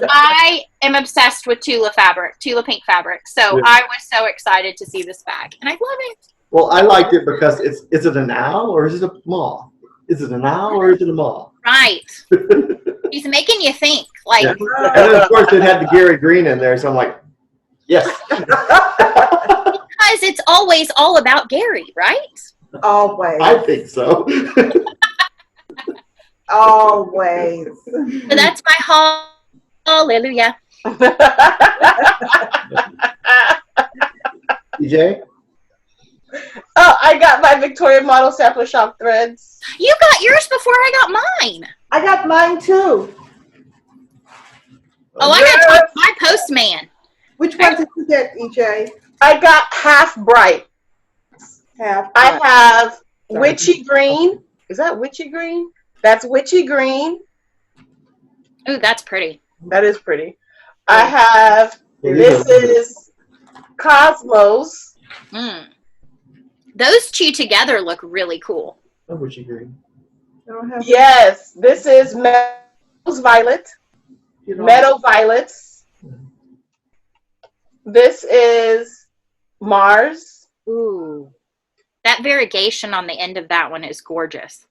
I am obsessed with Tula pink fabric. So Yeah. I was so excited to see this bag. And I love it. Well, I liked it because is it an owl or is it a mall? Is it an owl or is it a mall? Right. He's making you think. Like, Yeah. And then, of course, it had the Gary Green in there, so I'm like, yes. because it's always all about Gary, right? Always. I think so. Always. So that's my hallelujah. DJ? Oh, I got my Victorian Motto Sampler Shop threads. You got yours before I got mine. I got mine too. Oh, I got my Postman. Which one did you get, EJ? I got half bright. Half. I have witchy green. Is that witchy green? That's witchy green. Ooh, that's pretty. That is pretty. I have, this is Cosmos. Mm. Those two together look really cool. Oh, witchy green. I don't have. Yes, this is Meadows Violet. You know. Meadow Violets. This is Mars. Ooh. That variegation on the end of that one is gorgeous.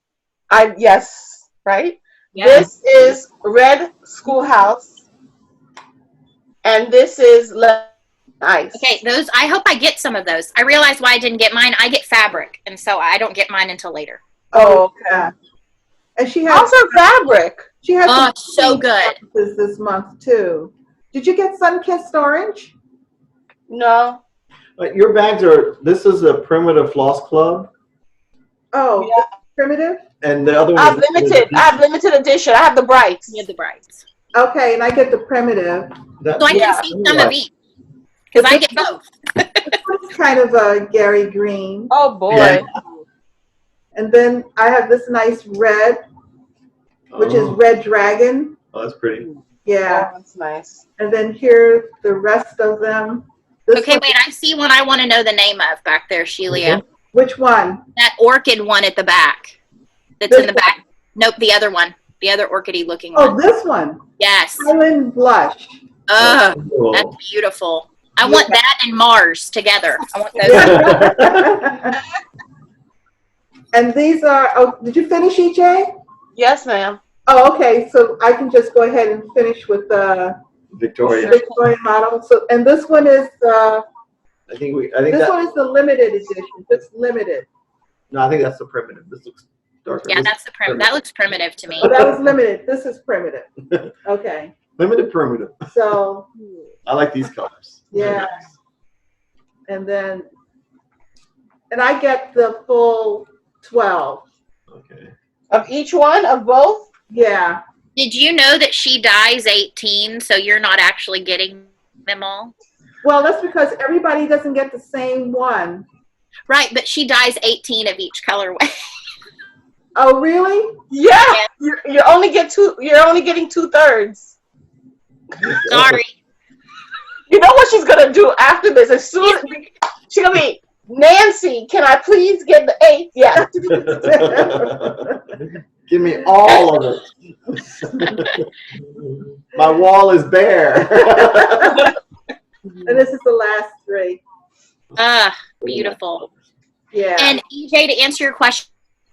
Yes, right? Yeah. This is Red Schoolhouse. And this is Ice. Okay, those, I hope I get some of those. I realize why I didn't get mine. I get fabric, and so I don't get mine until later. Oh, okay. Yeah. And she has. How's her fabric? She has. Oh, some so good. this month too. Did you get Sun-Kissed Orange? No. Your bags are, this is a Primitive Floss Club, Oh, Yeah. primitive. and the other one I have limited edition. I have the brights. You have the brights. Okay, and I get the primitive. that, So I Yeah. can see some of each. Because I get both. It's kind of a Gary Green. Oh boy. Yeah. And then I have this nice red, which is Red Dragon. Oh, that's pretty. Yeah. Oh, that's nice. And then here the rest of them. This Okay, one- wait, I see one I want to know the name of back there, Shelia. Which one? That orchid one at the back. That's This in the back. Nope, the other one. The other orchidy looking Oh, one. this one. Yes. Island Blush. Ugh, Oh. that's beautiful. I want that and Mars together. I want those. And these are, oh, did you finish, EJ? Yes, ma'am. Oh, okay, so I can just go ahead and finish with the Victoria. Victorian Motto. So, and this one is, I think this that, one is the limited edition, just limited. no, I think that's the Primitive. This looks darker. Yeah, This- that's the that looks primitive to me. Oh, that was limited, this is primitive. Okay, Limited Primitive. so, I like these colors. They're Yeah. nice. and then, and I get the full 12. Okay. Of each one? Of both? Yeah, Did you know that she dies 18, so you're not actually getting them all? well, that's because everybody doesn't get the same one. Right, but she dies 18 of each colorway. Oh, really? Yeah. You're only getting 2/3. Sorry. You know what she's gonna do after this? As soon as she's gonna be, Nancy, can I please get the 8th? Yeah. Give me all of it. My wall is bare. And this is the last 3. Beautiful. Yeah. And EJ, to answer your question,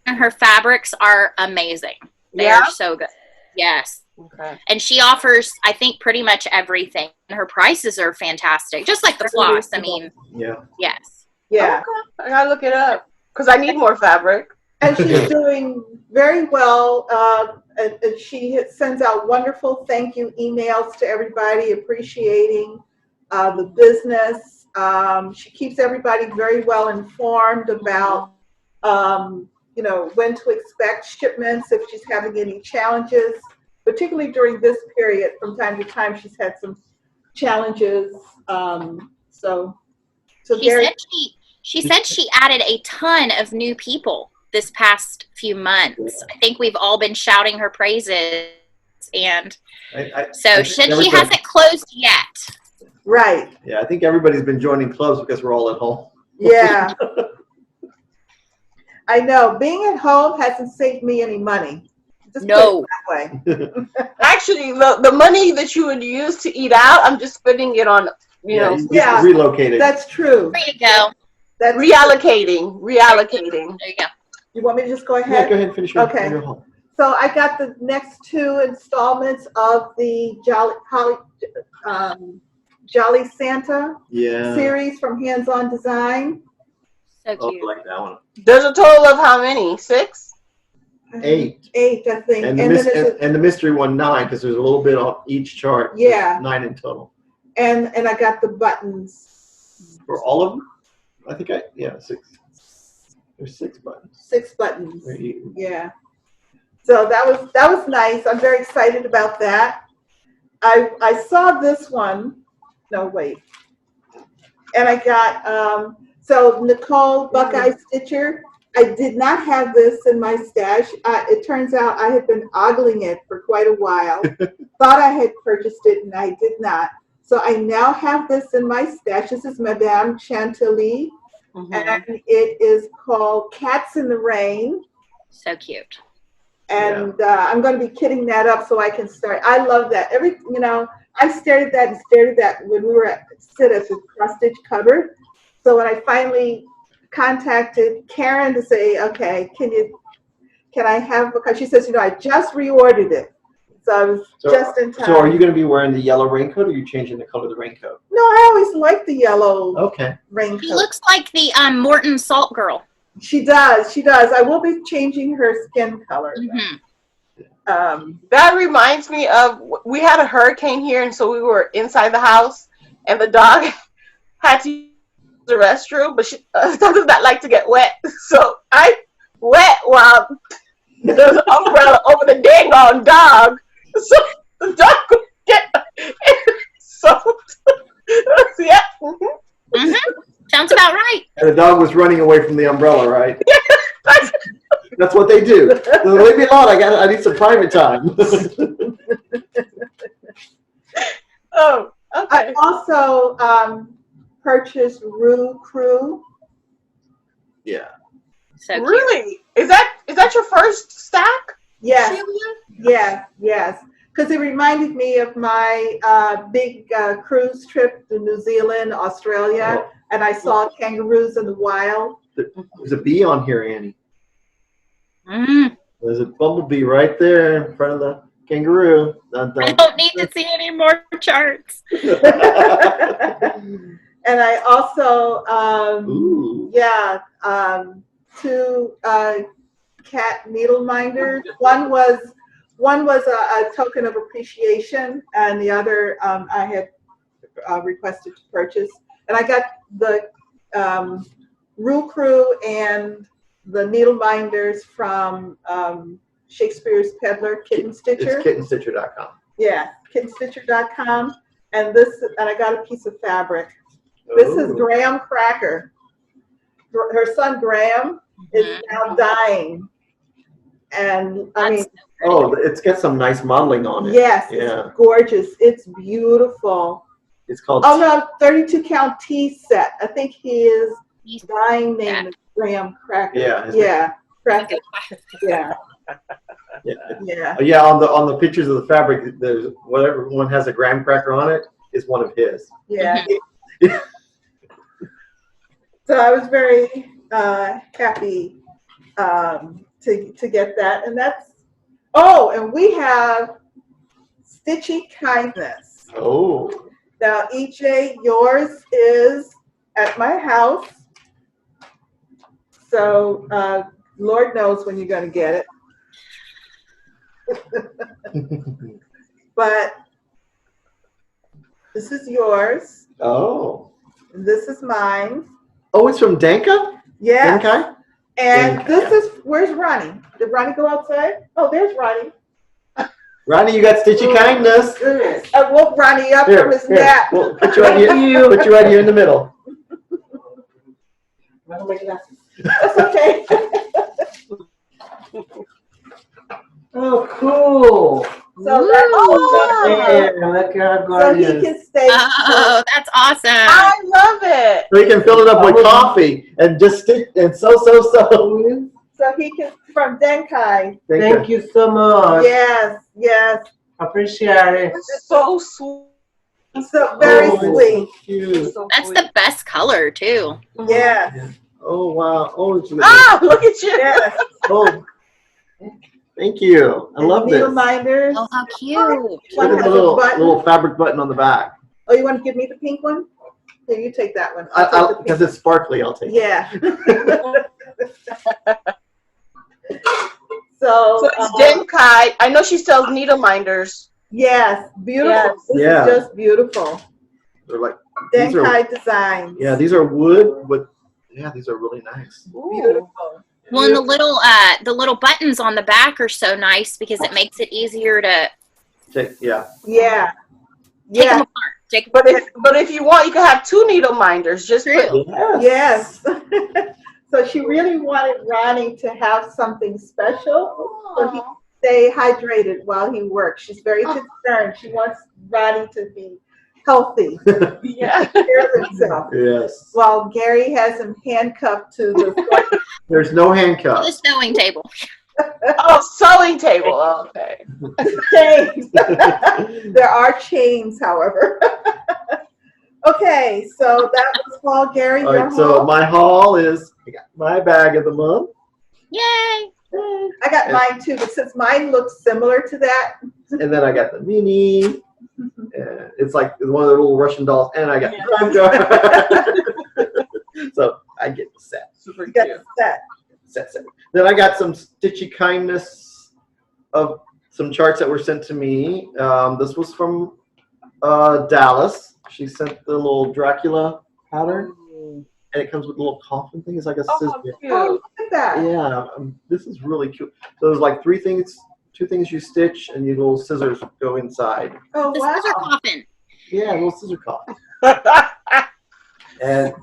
her fabrics are amazing. They Yeah? are so good. Yes. Okay. And she offers, I think, pretty much everything. And her prices are fantastic. Just like the floss. I mean, Yeah. yes. Yeah. Okay. I gotta look it up because I need more fabric. And she's doing very well. And she sends out wonderful thank you emails to everybody, appreciating the business. She keeps everybody very well informed about, when to expect shipments if she's having any challenges, particularly during this period. From time to time, she's had some challenges. So She said she added a ton of new people this past few months. I think we've all been shouting her praises, and she said she hasn't closed yet. Right. Yeah, I think everybody's been joining clubs because we're all at home. Yeah. I know. Being at home hasn't saved me any money. Just No. put it that way. Actually, the money that you would use to eat out, I'm just spending it on, Yeah. Relocated. That's true. There you go. That's reallocating. There you go. You want me to just go Yeah, ahead? go ahead and finish your, Okay. your home. So I got the next 2 installments of the Jolly Santa Yeah. series from Hands On Design. So Oh, I cute. like that one. There's a total of how many? 6? 8. 8, I think. And And the, then there's and the mystery one 9 because there's a little bit on each chart. Yeah. 9 in total. and I got the buttons. For all of them? I think 6. There's 6 buttons. 6 buttons. There you- Yeah. So that was nice. I'm very excited about that. I saw this one. No, wait. And I got so Nicole Buckeye Stitcher. I did not have this in my stash. It turns out I had been ogling it for quite a while. Thought I had purchased it and I did not. So I now have this in my stash. This is Madame Chantilly. And it is called Cats in the Rain. So cute. And I'm going to be kitting that up so I can start. I love that. I stared at that when we were at the cross-stitch cupboard. So when I finally contacted Karen to say, okay, can I have, because she says, I just reordered it. So I was just in time. So are you going to be wearing the yellow raincoat or are you changing the color of the raincoat? No, I always liked the yellow raincoat. She looks like the Morton Salt girl. She does. I will be changing her skin color. That reminds me of, we had a hurricane here, and so we were inside the house, and the dog had to use the restroom, but she does not like to get wet. So I wet while there's an umbrella over the dang on dog. So the dog would get soaked. Yeah. Sounds about right. And the dog was running away from the umbrella, right? That's what they do. Leave me alone. I need some private time. Oh, okay. I also purchased Rue Crew. Yeah. So cute. Really? Is that your first stack? Yes. Shelia? Yes. Because it reminded me of my big cruise trip to New Zealand, Australia, and I saw kangaroos in the wild. There's a bee on here, Annie. Mm. There's a bumblebee right there in front of the kangaroo. Dun, dun. I don't need to see any more charts. And I also, Ooh. 2 cat needle minders. One was a token of appreciation, and the other I had requested to purchase. And I got the Rue Crew and the needle minders from Shakespeare's Peddler, Kitten Stitcher. It's kittenstitcher.com. Yeah, kittenstitcher.com. And I got a piece of fabric. This is Graham Cracker. Her son Graham is now dying. And I mean, it's got some nice modeling on it. yes, Yeah. it's gorgeous. It's beautiful. It's called. Oh no, 32 count tea set. I think his dying name is Graham Cracker. Yeah. Yeah, Cracker. Yeah. Yeah. Yeah, on the pictures of the fabric, there's whatever one has a graham cracker on it is one of his. Yeah. So I was very happy to get that, and that's. Oh, and we have Stitchy Kindness. Oh. Now, EJ, yours is at my house, so Lord knows when you're going to get it. But this is yours. Oh. And this is mine. Oh, it's from Danka? Yeah. Dankai? And Danka. this is, where's Ronnie? Did Ronnie go outside? Oh, there's Ronnie. Ronnie, you got Stitchy Kindness. I woke Ronnie up from his nap. We'll put you right here. Put you right here in the middle. That's okay. Oh, cool. So that's Yeah, look at so he gorgeous. can stay. Oh, that's awesome. I love it. So you can fill it up with coffee and just stick and so. So he can, from Denkai. Thank you so much. Yes, yes. Appreciate it. It's so sweet. So very Oh, sweet. Cute. So That's sweet. the best color too. Yeah. Oh, wow. Oh, it's Ah, look at you. Yes. Oh, thank you. I love this. Needle minders. Oh, how cute. Look One at has the a little button. fabric button on the back. Oh, you want to give me the pink one? Here, you take that one. I'll take the Because pink. it's sparkly, I'll take it. Yeah. So, So it's Denkai. I know she sells needle minders. yes, beautiful. Yes. This Yeah. is just beautiful. They're like, these are, Denkai designs. yeah, these are wood with, yeah, these are really nice. Beautiful. Well, and the little buttons on the back are so nice because it makes it easier to Yeah. Yeah. take them Yeah. apart. But if you want, you can have 2 needle minders. Just True. put, Yes. So she really wanted Ronnie to have something special so he could stay hydrated while he works. She's very concerned. She wants Ronnie to be healthy, yeah. take care of himself. Yes. While Gary has him handcuffed to the There's no The handcuffs. sewing table. Oh, sewing table. Okay. chains. There are chains, however. Okay, so that was all, Gary. All Your right, so haul. my haul is, I got my bag of the month. Yay! I got mine too, but since mine looks similar to that, And then I got the mini. It's like one of the little Russian dolls. And I got the time jar. So I get the set. Super you got cute. the set. Then I got some Stitchy Kindness of some charts that were sent to me. This was from Dallas. She sent the little Dracula pattern. And it comes with a little coffin thing. It's like a Oh, scissor. how cute. Oh, look at that. Yeah, this is really cute. So there's like 2 things you stitch, and your little scissors go inside. Oh, The wow. scissor coffin. Yeah, a little scissor coffin. And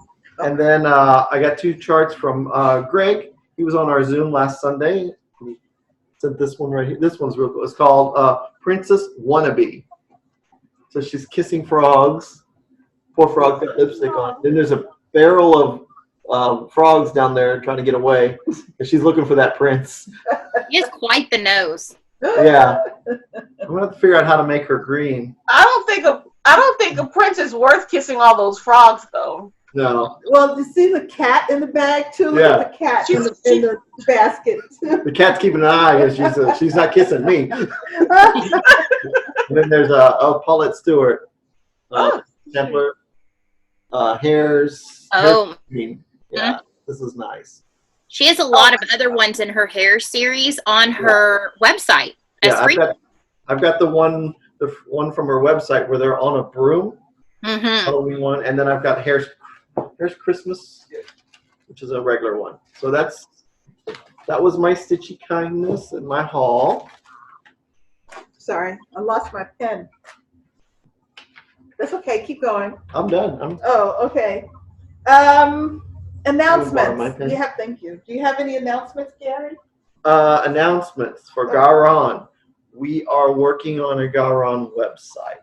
then I got 2 charts from Greg. He was on our Zoom last Sunday. He sent this one right here. This one's real cool. It's called Princess Wannabe. So she's kissing frogs. Poor frog got lipstick on. Then there's a barrel of frogs down there trying to get away. And she's looking for that prince. He has quite the nose. Yeah. I'm going to have to figure out how to make her green. I don't think a prince is worth kissing all those frogs though. No. Well, you see the cat in the bag too? Look Yeah. at the cat She's in the basket too. The cat's keeping an eye because she's not kissing me. And then there's Paulette Stewart, Templar, hairs. Oh. Yeah, this is nice. She has a lot of other ones in her hair series on her website. as Yeah, free. I've got the one from her website where they're on a broom, Mhm. Halloween one, and then I've got Hair's Christmas, which is a regular one. So that was my Stitchy Kindness and my haul. Sorry, I lost my pen. That's okay, keep going. I'm done. Oh, okay. borrow my Announcements. pen? Thank you. Do you have any announcements, Gary? Announcements for Garon. We are working on a Garon website.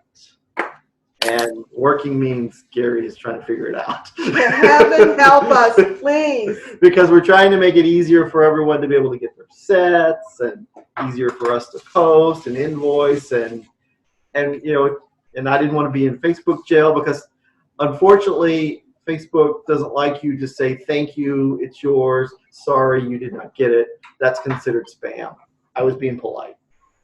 And working means Gary is trying to figure it out. Heaven help us, please. Because we're trying to make it easier for everyone to be able to get their sets, and easier for us to post and invoice, and you know, and I didn't want to be in Facebook jail, because unfortunately Facebook doesn't like you to say thank you, it's yours, sorry you did not get it. That's considered spam. I was being polite.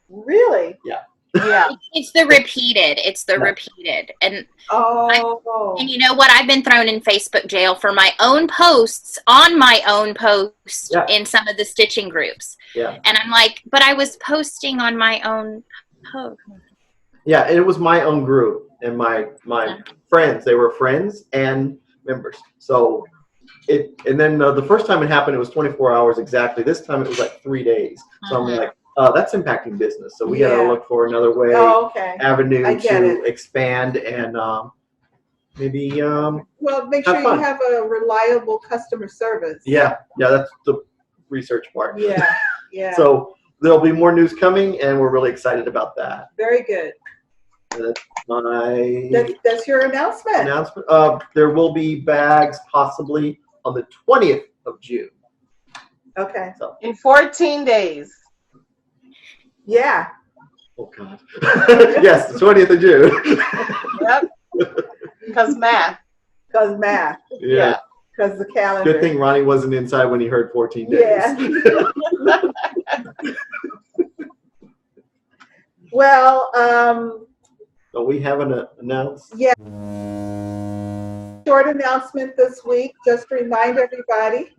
Really? Yeah. Yeah. It's the repeated. It's the repeated. And Oh. and you know what? I've been thrown in Facebook jail for my own posts on my own post in some of the stitching groups. Yeah. And I'm like, but I was posting on my own post. Yeah, and it was my own group, and my friends. They were friends and members. So and then the first time it happened, it was 24 hours exactly. This time it was like 3 days. So I'm like, that's impacting business. So we got to look for another way, avenue to expand, and maybe well, make sure you have a reliable customer service. Yeah, that's the research part. Yeah, yeah. So there'll be more news coming, and we're really excited about that. Very good. That's your announcement. There will be bags possibly on the 20th of June. Okay. So in 14 days. Yeah. Oh God. Yes, the 20th of June. Yep. Because math. Because math. Yeah. Because the calendar. Good thing Ronnie wasn't inside when he heard 14 days. Yeah. Well, so we haven't announced. Yeah. Short announcement this week, just to remind everybody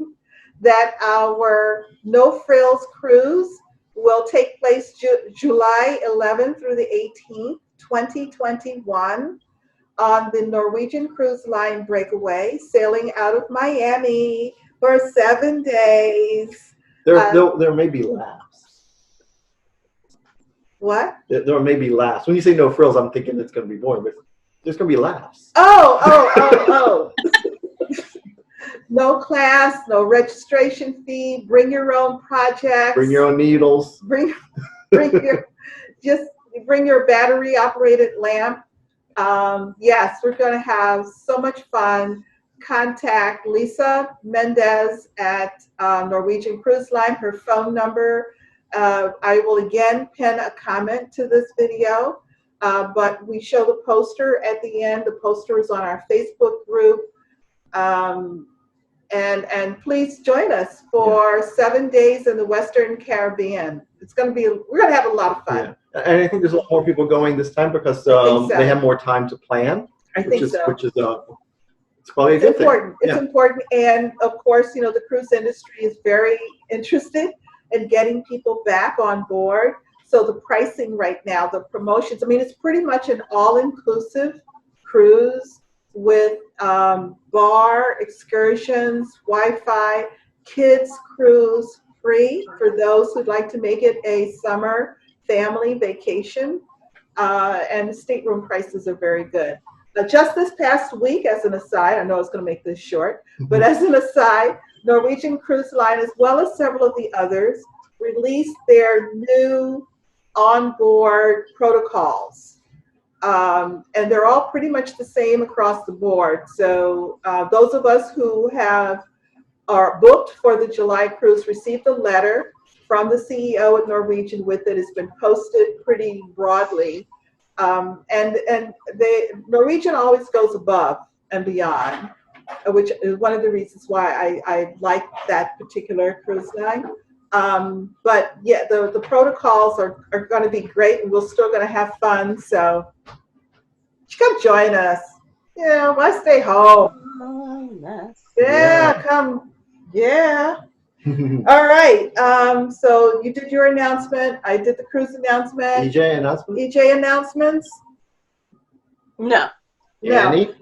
that our No Frills cruise will take place July 11th through the 18th, 2021, on the Norwegian cruise line Breakaway, sailing out of Miami for 7 days. There may be laughs. What? There may be laughs. When you say no frills, I'm thinking it's going to be boring, but there's going to be laughs. Oh. No class, no registration fee. Bring your own projects. Bring your own needles. Bring your battery operated lamp. Yes, we're going to have so much fun. Contact Lisa Mendez at Norwegian Cruise Line. Her phone number. I will again pin a comment to this video, but we show the poster at the end. The poster is on our Facebook group. And please join us for 7 days in the Western Caribbean. We're going to have a lot of fun. Yeah. And I think there's a lot more people going this time because they have more time to plan. Which is it's probably a good thing. It's important. And of course, the cruise industry is very interested in getting people back on board. So the pricing right now, the promotions, it's pretty much an all-inclusive cruise with bar, excursions, Wi-Fi, kids cruise free for those who'd like to make it a summer family vacation. And the stateroom prices are very good. Just this past week, as an aside, I know I was going to make this short, but as an aside, Norwegian Cruise Line, as well as several of the others, released their new onboard protocols. And they're all pretty much the same across the board. So those of us who are booked for the July cruise received a letter from the CEO at Norwegian with it. It's been posted pretty broadly. And Norwegian always goes above and beyond, which is one of the reasons why I like that particular cruise line. But yeah, the protocols are going to be great, and we're still going to have fun. So you come join us. Why stay home? Yeah, come. Yeah. All right. So you did your announcement. I did the cruise announcement. EJ announcement? EJ announcements? No. Annie,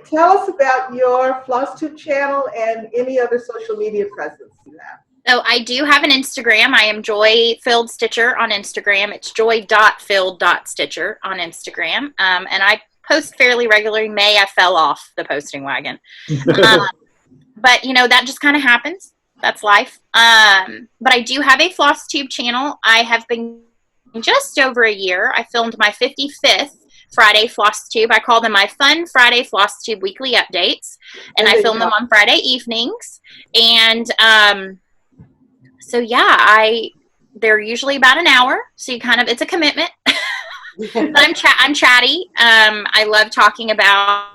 tell us about your Flosstube channel and any other social media presence you have. So I do have an Instagram. I am Joy Filled Stitcher on Instagram. It's joy.filled.stitcher on Instagram. And I post fairly regularly. May I fell off the posting wagon. But, that just kind of happens. That's life. But I do have a Flosstube channel. I have been just over a year. I filmed my 55th Friday Flosstube. I call them my Fun Friday Flosstube weekly updates, and I film them on Friday evenings. And so yeah, they're usually about an hour, so you kind of, it's a commitment. But I'm chatty. I love talking about,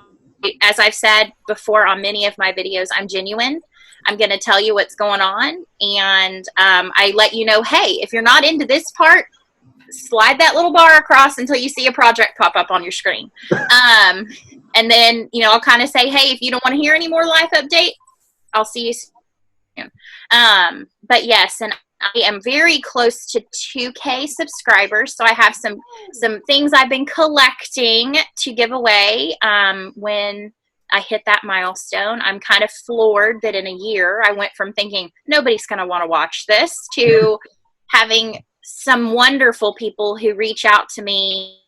as I've said before on many of my videos, I'm genuine. I'm going to tell you what's going on, and I let you know, hey, if you're not into this part, slide that little bar across until you see a project pop up on your screen. And then, you know, I'll kind of say, hey, if you don't want to hear any more life update, I'll see you soon. But yes, and I am very close to 2K subscribers, so I have some things I've been collecting to give away when I hit that milestone. I'm kind of floored that in a year I went from thinking nobody's going to want to watch this to having some wonderful people who reach out to me.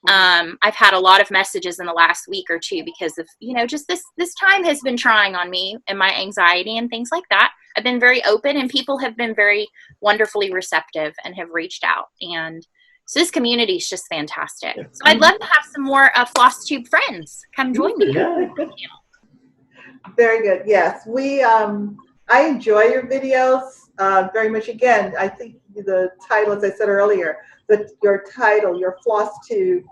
I've had a lot of messages in the last week or two because of, you know, just this time has been trying on me and my anxiety and things like that. I've been very open, and people have been very wonderfully receptive and have reached out. And so this community is just fantastic. So I'd love to have some more Flosstube friends come join me. Very good. Yes, I enjoy your videos very much. Again, I think the title, as I said earlier, your title, your Flosstube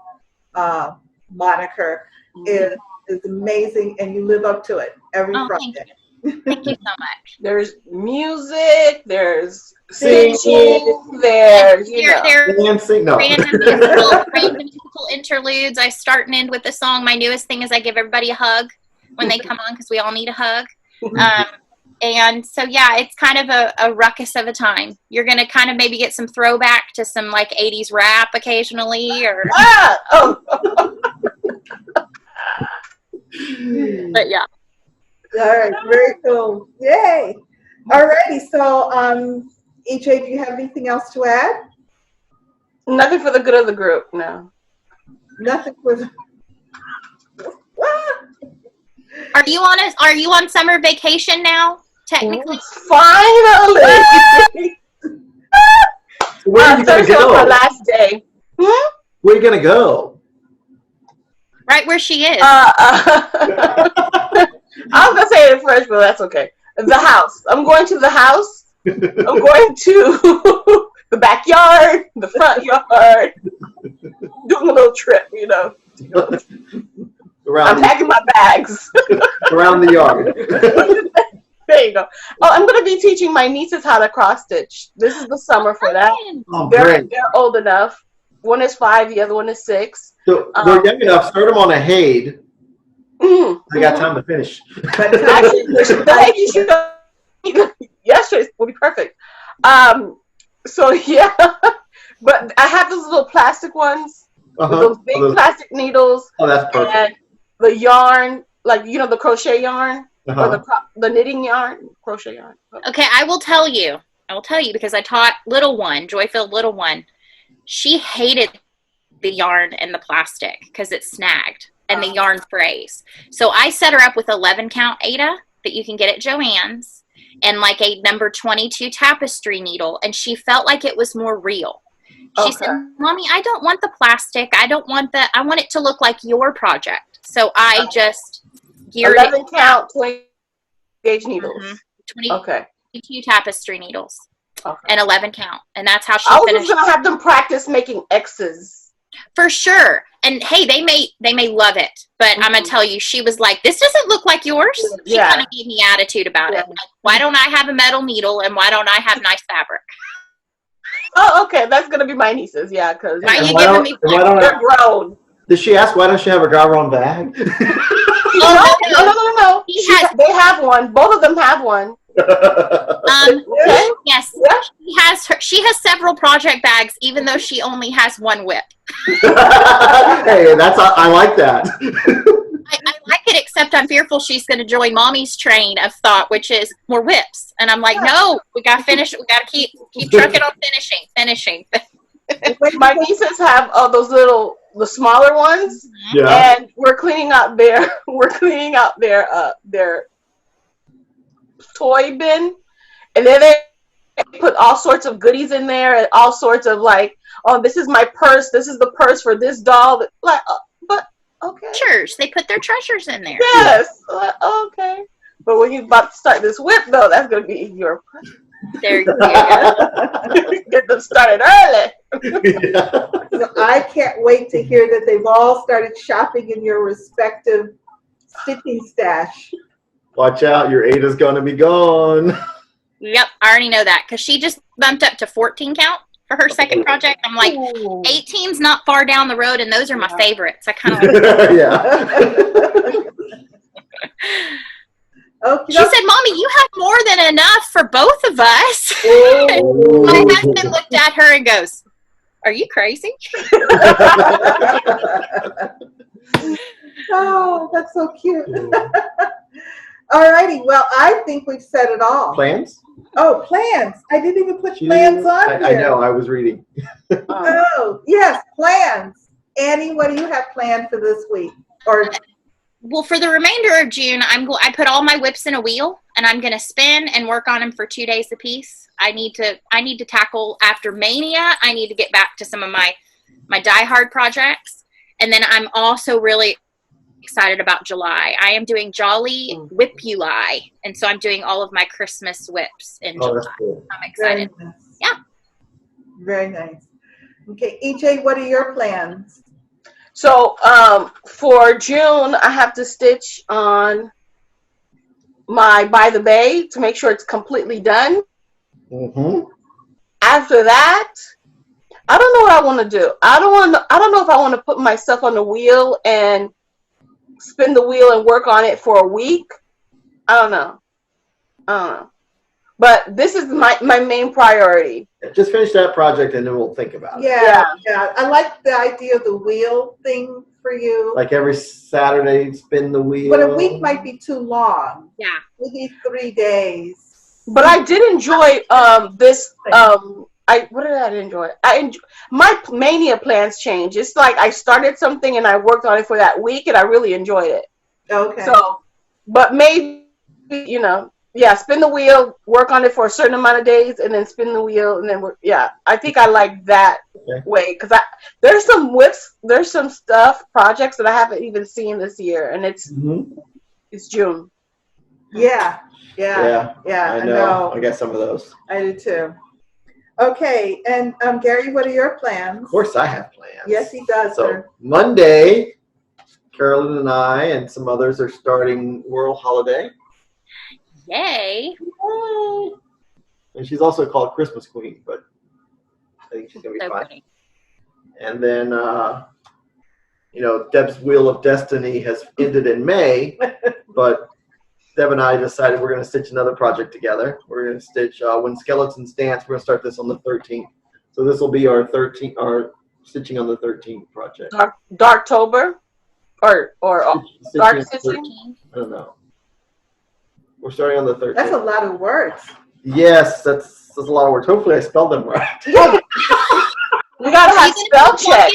moniker is amazing, and you live up to it every Friday. Thank you so much. There's music, there's singing, there's, you know. Random musical interludes. I start and end with the song. My newest thing is I give everybody a hug when they come on, because we all need a hug. And so, yeah, it's kind of a ruckus of a time. You're going to kind of maybe get some throwback to some like 80s rap occasionally, or but yeah. All right, very cool. Yay. Alrighty, so EJ, do you have anything else to add? Nothing for the good of the group, no. Nothing for the Are you on summer vacation now, technically? Finally! Where are you going to go? My last day. Where are you going to go? Right where she is. I was going to say it in French, but that's okay. The house. I'm going to the house. I'm going to the backyard, the front yard, doing a little trip, you know. I'm packing my bags. Around the yard. There you go. Oh, I'm going to be teaching my nieces how to cross stitch. This is the summer for that. Oh, they're old enough. One is 5, the other one is 6. So they're young enough. Start them on a Haid. I got time to finish. Actually, yesterday will be perfect. So yeah, but I have those little plastic ones, with those big plastic needles. Oh, that's perfect. And the yarn, like, you know, the crochet yarn or the knitting yarn, crochet yarn. Okay, I will tell you because I taught little one, Joy-filled little one. She hated the yarn and the plastic because it snagged and the yarn frays. So I set her up with 11 count Aida that you can get at Joann's, and like a number 22 tapestry needle, and she felt like it was more real. She said, Mommy, I don't want the plastic. I want it to look like your project. So I just geared 11 count 20 gauge needles. 22 tapestry needles. And 11 count. And that's how she finished. I was going to have them practice making X's. For sure. And hey, they may love it, but I'm gonna tell you, she was like, "This doesn't look like yours." She kind of gave me attitude about it. Like, why don't I have a metal needle, and why don't I have nice fabric? Oh, okay, that's gonna be my nieces, yeah. Because they're grown. Did she ask why don't she have a Garon bag? No. They have one. Both of them have one. Yes, she has several project bags, even though she only has one whip. Hey, I like that. I like it, except I'm fearful she's going to join Mommy's train of thought, which is more whips. And I'm like, no, we got to finish. We got to keep trucking on finishing. My nieces have those the smaller ones, and we're cleaning out their toy bin, and then put all sorts of goodies in there and all sorts of like, oh, this is my purse. This is the purse for this doll. Like, but okay. Treasures. They put their treasures in there. Yes. Okay. But when you about to start this whip, though, that's gonna be your. There you go. Get them started early. Yeah. So I can't wait to hear that they've all started shopping in your respective stitching stash. Watch out, your Ada's gonna be gone. Yep, I already know that because she just bumped up to 14 count for her second project. I'm like, Ooh. 18's not far down the road, and those are my favorites. I kind of like. Yeah. Okay. She said, "Mommy, you have more than enough for both of us." Ooh. My husband looked at her and goes, "Are you crazy?" Oh, that's so cute. All righty. Well, I think we've said it all. Plans? Oh, plans. I didn't even put She plans didn't- on I here. know, I was reading. Oh, yes, plans. Annie, what do you have planned for this week? Or Well, for the remainder of June, I put all my whips in a wheel, and I'm going to spin and work on them for 2 days apiece. I need to tackle after Mania. I need to get back to some of my Die Hard projects, and then I'm also really excited about July. I am doing Jolly Whipuli, and so I'm doing all of my Christmas whips in Oh, July. that's cool. I'm excited. very nice. Yeah. Very nice. Okay, EJ, what are your plans? So for June, I have to stitch on my By the Bay to make sure it's completely done. Mm-hmm. After that, I don't know what I want to do. I don't know if I want to put myself on the wheel and spin the wheel and work on it for a week. I don't know. But this is my main priority. Just finish that project and then we'll think about it. Yeah. I like the idea of the wheel thing for you. Like every Saturday, spin the wheel. But a week might be too long. Yeah. Maybe 3 days. But I did enjoy this. What did I enjoy? My Mania plans changed. It's like I started something and I worked on it for that week and I really enjoyed it. Okay. So, but maybe, spin the wheel, work on it for a certain amount of days, and then spin the wheel, and then I think I like that way because there's some whips, there's some projects that I haven't even seen this year, and it's June. Yeah. I know. I got some of those. I do too. Okay, and Gary, what are your plans? Of course, I have plans. Yes, he does, So sir. Monday, Carolyn and I and some others are starting World Holiday. Yay. And she's also called Christmas Queen, but I think she's going to be So fine. funny. And then, Deb's Wheel of Destiny has ended in May, but Deb and I decided we're going to stitch another project together. We're going to stitch When Skeletons Dance. We're going to start this on the 13th. So this will be our stitching on the 13th project. Darktober? Or Stitching dark on the stitching? 13th. I don't know. We're starting on the 13th. That's a lot of words. Yes, that's a lot of words. Hopefully I spelled them right. We gotta have spell check.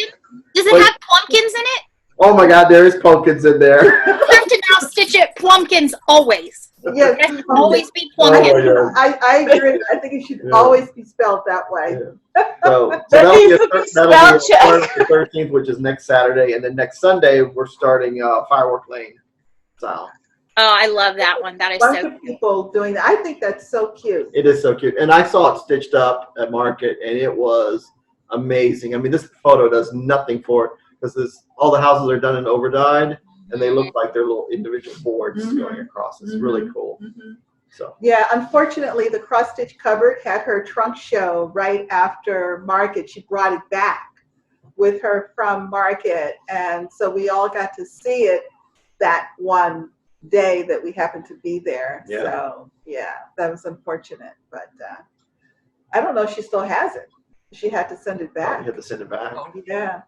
Does it have plumpkins in it? Oh my God, there is pumpkins in there. You have to now stitch it plumpkins always. Yes. It has to always be Oh plumpkins. my God. I agree. I think it should always be spelled that way. Yeah. So That that'll needs be to be that'll spell be check. the 13th, which is next Saturday, and then next Sunday we're starting Firework Lane style. Oh, I love that one. That is Bunch so of people doing that. I think that's so cute. It is so cute, and I saw it stitched up at market, and it was amazing. I mean, this photo does nothing for it because all the houses are done in overdyed, and they look like they're little individual boards going across. It's really cool. So Yeah, unfortunately, the cross stitch cupboard had her trunk show right after market. She brought it back with her from market, and so we all got to see it that one day that we happened to be there. Yeah. So yeah, that was unfortunate, but I don't know if she still has it. She had to send it you back. have to send it back. Yeah.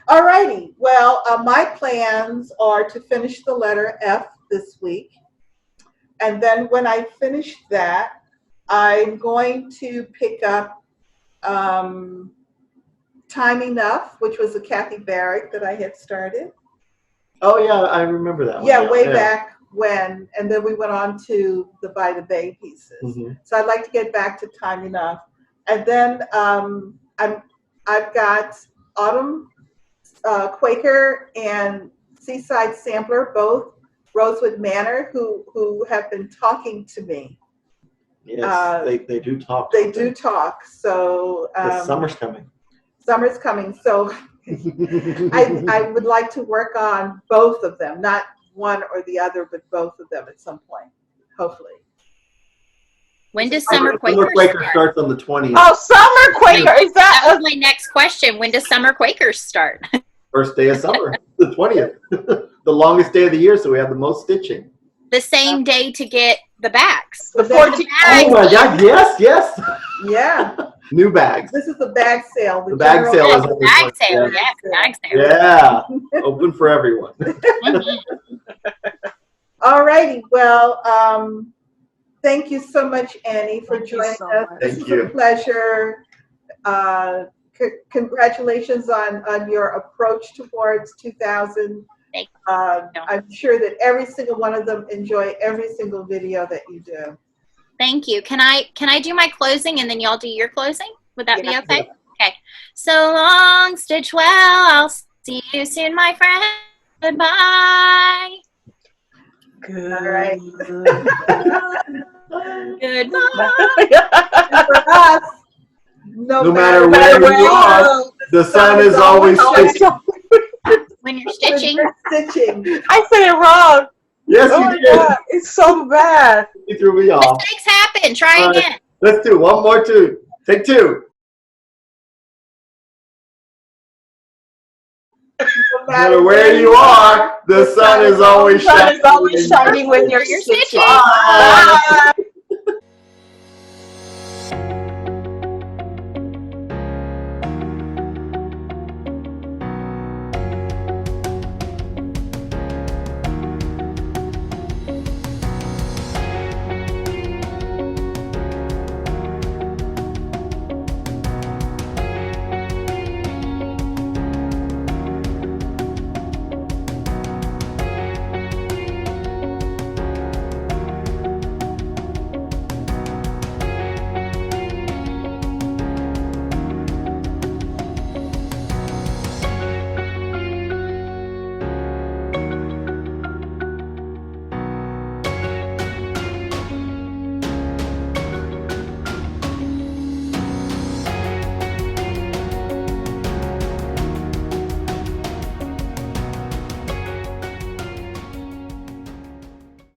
All righty. Well, my plans are to finish the letter F this week. And then when I finish that, I'm going to pick up Time Enough, which was a Kathy Barrick that I had started. Oh yeah, I remember that one. Yeah, way back and then we went on to the by the bay pieces. Mhm. So I'd like to get back to Time Enough. And then I've got Autumn Quaker and Seaside Sampler, both Rosewood Manor, who have been talking to me. Yes, they do talk. They do talk. So The summer's coming. summer's coming. So I would like to work on both of them, not one or the other, but both of them at some point, hopefully. When does Summer Quaker start? starts on the 20th. Oh, Summer Quaker. Is That that was my next question. When does Summer Quakers start? First day of summer, the 20th. The longest day of the year, so we have the most stitching. The same day to get the bags. the The 14th? Oh my God, yes. Yeah, New bags. this is the bag sale. The bag general- sale Yes, is on the bag 20th. sale. Yeah, bag sale. Yeah, open for everyone. Mhm. All righty. Well, thank you so much, Annie, for Thank you joining so us. much. This Thank is a you. pleasure. Congratulations on your approach towards 2000. Thank you. I'm sure that every single one of them enjoy every single video that you do. Thank you. Can I do my closing and then y'all do your closing? Would that be Yeah. okay? Okay. So long, stitch well. I'll see you soon, my friend. Goodbye. Good. All right. Goodbye. For us, no matter matter where you are, the sun is always shining. When you're when stitching, you're stitching. I said it wrong. Yes, Oh you my did. God, it's so bad. You threw me off. mistakes happen. Try All right. again. Let's do one more, two. Take two. No No matter where you are, the sun is always The sun shining. is always shining when you're You're stitching. stitching. Bye. Bye.